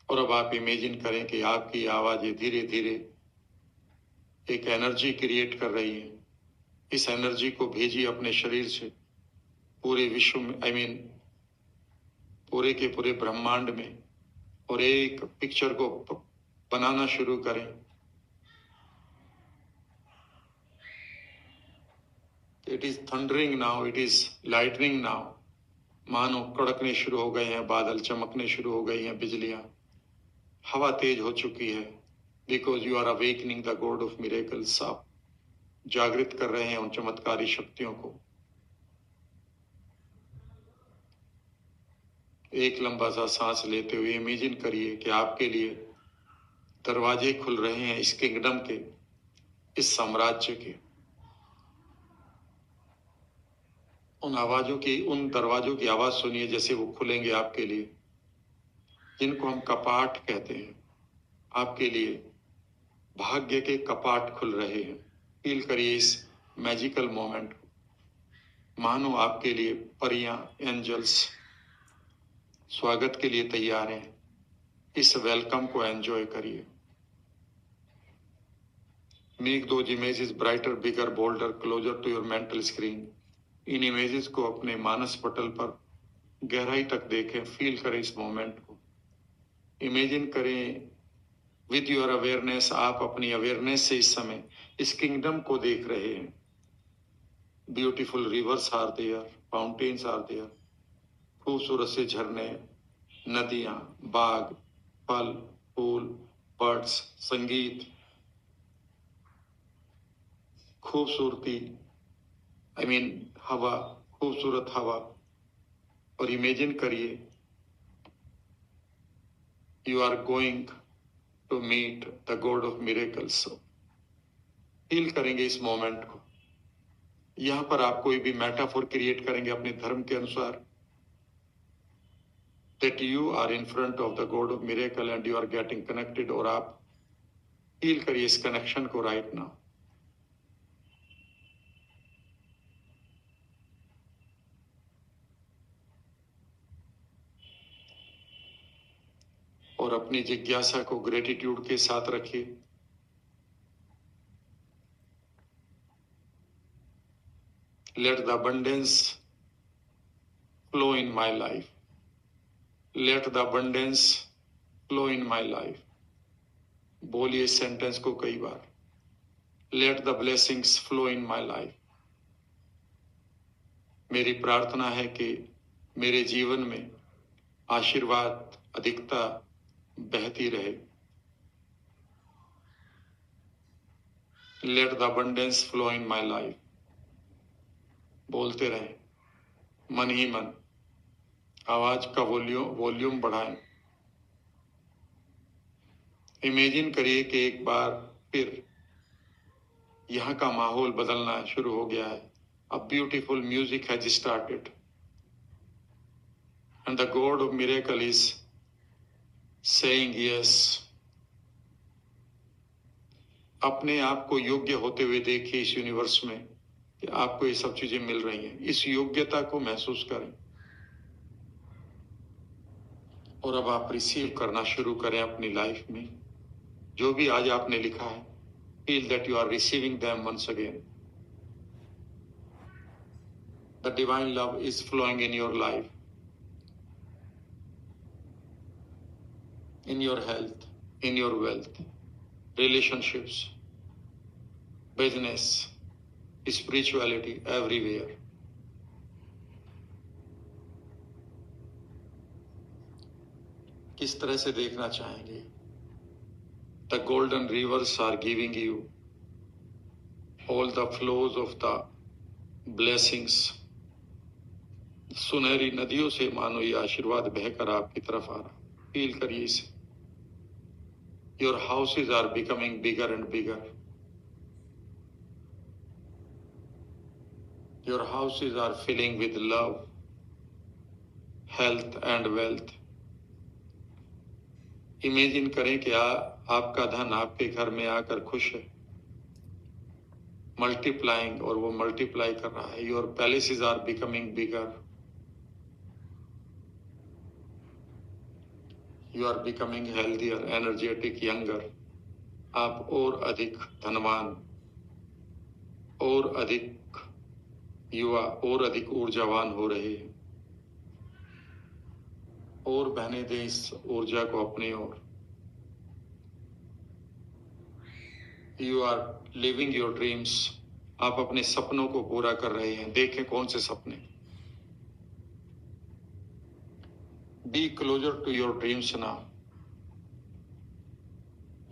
और अब आप इमेजिन करें कि आपकी आवाजें धीरे धीरे एक एनर्जी क्रिएट कर रही है। इस एनर्जी को भेजिए अपने शरीर से पूरे विश्व में, पूरे के पूरे ब्रह्मांड में, और एक पिक्चर को बनाना शुरू करें। It is thundering now, it is lightning now. मानो कड़कने शुरू हो गए हैं बादल, चमकने शुरू हो गई हैं बिजलियां, हवा तेज हो चुकी है। Because you are awakening the God of miracles. आप जागृत कर रहे हैं उन चमत्कारी शक्तियों को। एक लंबा सा सांस लेते हुए इमेजिन करिए कि आपके लिए दरवाजे खुल रहे हैं इस किंगडम के, इस साम्राज्य के। उन दरवाजों की आवाज सुनिए जैसे वो खुलेंगे आपके लिए, जिनको हम कपाट कहते हैं। आपके लिए भाग्य के कपाट खुल रहे हैं। फील करिए इस मैजिकल मोमेंट को। मानो आपके लिए परियां, एंजल्स स्वागत के लिए तैयार हैं। इस वेलकम को एंजॉय करिए। Make those images brighter, bigger, bolder, closer to your mental screen. इन इमेजेस को अपने मानस पटल पर गहराई तक देखें। फील करें इस मोमेंट को। इमेजिन करें विद योर अवेयरनेस, आप अपनी अवेयरनेस से इस समय इस किंगडम को देख रहे हैं। Beautiful rivers are there, fountains are there. खूबसूरत से झरने, नदियां, बाग, फल, फूल, बर्ड्स, संगीत, खूबसूरती, हवा, खूबसूरत हवा। और इमेजिन करिए you are going to meet the God of miracles. Feel करेंगे इस मोमेंट को। यहां पर आप कोई भी मेटाफोर क्रिएट करेंगे अपने धर्म के अनुसार, that you are in front of the God of miracle and you are getting connected। और आप फील करिए इस कनेक्शन को राइट नाउ। और अपनी जिज्ञासा को ग्रेटिट्यूड के साथ रखिए। Let the abundance flow in my life। Let the abundance flow in my life। बोलिए इस सेंटेंस को कई बार। Let the blessings flow in my life। मेरी प्रार्थना है कि मेरे जीवन में आशीर्वाद, अधिकता बहती रहे। Let the abundance flow in my life। बोलते रहें मन ही मन। आवाज का वॉल्यूम बढ़ाएं। इमेजिन करिए कि एक बार फिर यहाँ का माहौल बदलना शुरू हो गया है. A beautiful music has started, and the God of miracle is saying yes. अपने आप को योग्य होते हुए देखिए इस यूनिवर्स में कि आपको ये सब चीजें मिल रही हैं. इस योग्यता को महसूस करें और अब आप रिसीव करना शुरू करें अपनी लाइफ में. जो भी आज आपने लिखा है, feel that you are receiving them once again. The divine love is flowing in your life, in your health, in your wealth, relationships, business, spirituality, everywhere. किस तरह से देखना चाहेंगे? The golden rivers are giving you all the flows of the blessings. सुनहरी नदियों से मानो ये आशीर्वाद बहकर आपकी तरफ आ रहा. फील करिए इसे. Your houses are becoming bigger and bigger. Your houses are filling with love, health and wealth. Imagine करें कि आपका धन आपके घर में आकर खुश है, मल्टीप्लाइंग, और वो मल्टीप्लाई कर रहा है. Your palaces are becoming bigger. You are becoming healthier, energetic, younger. आप और अधिक धनवान, और अधिक युवा, और अधिक ऊर्जावान हो रहे हैं. और बहने दें इस ऊर्जा को अपनी ओर. You are living your dreams. आप अपने सपनों को पूरा कर रहे हैं. देखें कौन से सपने. Be closer to your dreams now.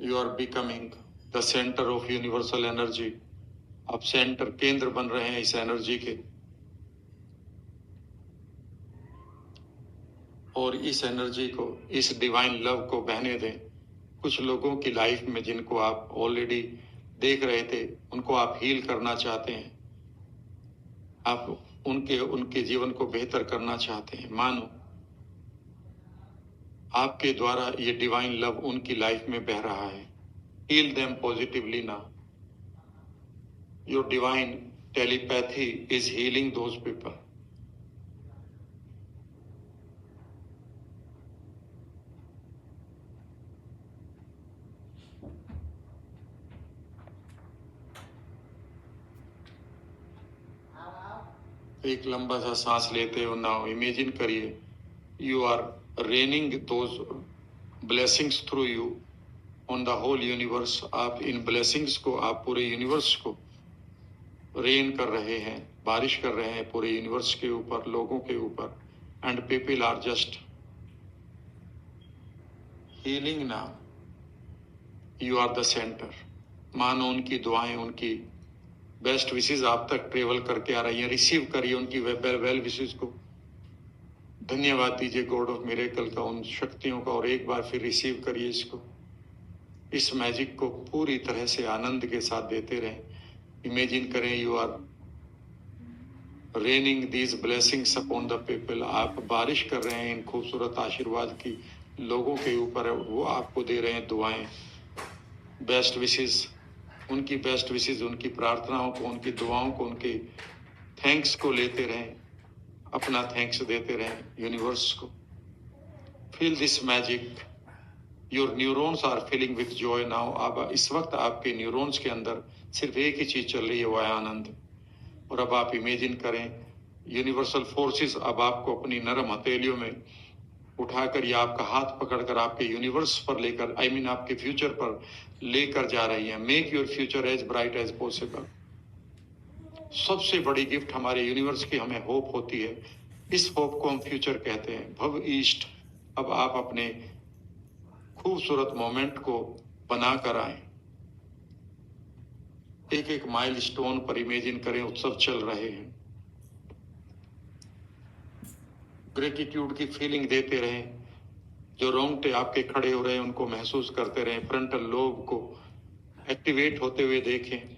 You are becoming the centre of universal energy. आप सेंटर, केंद्र बन रहे हैं इस एनर्जी के. और इस एनर्जी को, इस डिवाइन लव को बहने दें कुछ लोगों की लाइफ में जिनको आप ऑलरेडी देख रहे थे, उनको आप हील करना चाहते हैं. आप उनके जीवन को बेहतर करना चाहते हैं. मानो आपके द्वारा ये डिवाइन लव उनकी लाइफ में बह रहा है. Heal them positively now. Your divine telepathy is healing those people. एक लंबा सा सांस लेते हो. नाउ इमेजिन करिए you are raining those blessings through you on the whole universe. आप इन ब्लेसिंग्स को, आप पूरे यूनिवर्स को रेन कर रहे हैं, बारिश कर रहे हैं पूरे यूनिवर्स के ऊपर, लोगों के ऊपर. And people are just healing now. You are the centre. मानो उनकी दुआएं, उनकी बेस्ट विशेष आप तक ट्रेवल करके आ रही है. रिसीव करिए उनकी वेल विशेष को. धन्यवाद दीजिए गॉड ऑफ मिरेकल का, उन शक्तियों का, और एक बार फिर रिसीव करिए इसको. इस मैजिक को पूरी तरह से आनंद के साथ देते रहें. इमेजिन करें you are raining these blessings upon the people. आप बारिश कर रहे हैं इन खूबसूरत आशीर्वाद की लोगों के ऊपर. वो आपको दे रहे हैं दुआएं, बेस्ट विशेष, उनकी बेस्ट विशेष, उनकी प्रार्थनाओं को, उनकी दुआओं को, उनके थैंक्स को लेते रहें. अपना थैंक्स देते रहें यूनिवर्स को. Feel this magic. Your neurons are feeling with joy now. अब इस वक्त आपके न्यूरॉन्स के अंदर सिर्फ एक ही चीज चल रही है, वो है आनंद. और अब आप इमेजिन करें यूनिवर्सल फोर्सेस अब आपको अपनी नरम हथेलियों में उठाकर या आपका हाथ पकड़कर आपके यूनिवर्स पर लेकर, आपके फ्यूचर पर लेकर जा रही हैं. Make your future as bright as possible. सबसे बड़ी गिफ्ट हमारे यूनिवर्स की हमें होप होती है. इस होप को हम फ्यूचर कहते हैं, भव ईस्ट. अब आप अपने खूबसूरत मोमेंट को बना कर आए. एक एक माइलस्टोन पर इमेजिन करें उत्सव चल रहे हैं. ग्रेटिट्यूड की फीलिंग देते रहें. जो रोंगटे आपके खड़े हो रहे हैं उनको महसूस करते रहें, फ्रंटल लोब को एक्टिवेट होते हुए देखें,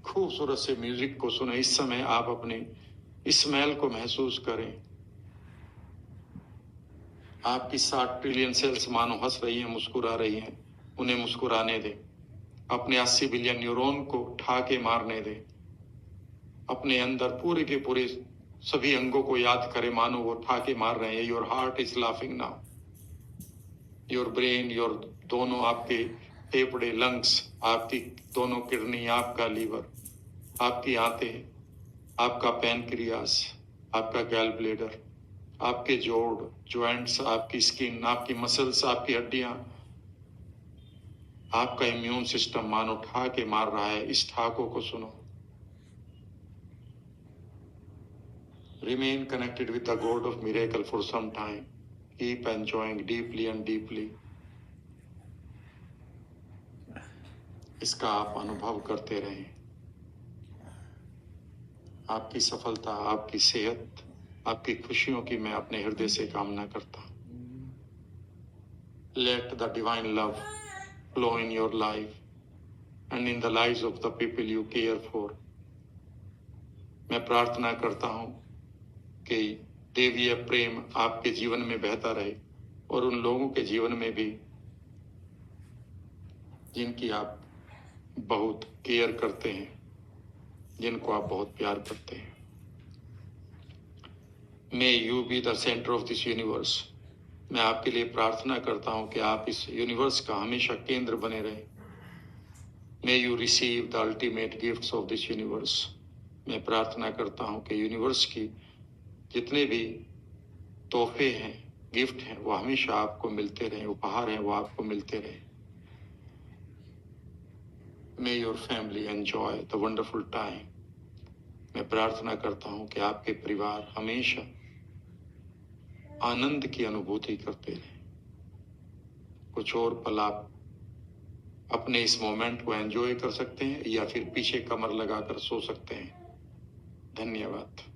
खूबसूरत से म्यूजिक को सुने। इस समय आप अपने स्मेल को महसूस करें। आपकी 60 ट्रिलियन सेल्स मानो हंस रही हैं, मुस्कुरा रही हैं, उन्हें मुस्कुराने दें। अपने 80 बिलियन न्यूरॉन को ठाके मारने दें। अपने अंदर पूरे के पूरे सभी अंगों को याद करें, मानो वो ठाके मार रहे हैं। Your heart is laughing now, your brain, your दोनों आपके फेफड़े, लंग्स, आपकी दोनों किडनी, आपका लीवर, आपकी आंतें, आपका पैनक्रियास, आपका गैल ब्लेडर, आपके जोड़, ज्वाइंट्स, आपकी स्किन, आपकी मसल्स, आपकी हड्डियां, आपका इम्यून सिस्टम मानो ठाके मार रहा है। इस ठाकों को सुनो। Remain connected with the God of miracle for some time. Keep enjoying deeply and deeply. इसका आप अनुभव करते रहें। आपकी सफलता, आपकी सेहत, आपकी खुशियों की मैं अपने हृदय से कामना करता हूं। Let the divine love flow in your life and in the lives of the people you care for. मैं प्रार्थना करता हूं कि देवीय प्रेम आपके जीवन में बहता रहे और उन लोगों के जीवन में भी जिनकी आप बहुत केयर करते हैं, जिनको आप बहुत प्यार करते हैं। May you be the center of this universe. मैं आपके लिए प्रार्थना करता हूं कि आप इस यूनिवर्स का हमेशा केंद्र बने रहें। May you receive the ultimate gifts of this universe. मैं प्रार्थना करता हूं कि यूनिवर्स की जितने भी तोहफे हैं, गिफ्ट हैं, वो हमेशा आपको मिलते रहें, उपहार हैं वो आपको मिलते रहें। May your family enjoy the wonderful time. मैं प्रार्थना करता हूं कि आपके परिवार हमेशा आनंद की अनुभूति करते रहें। कुछ और पल आप अपने इस मोमेंट को एंजॉय कर सकते हैं या फिर पीछे कमर लगाकर सो सकते हैं। धन्यवाद।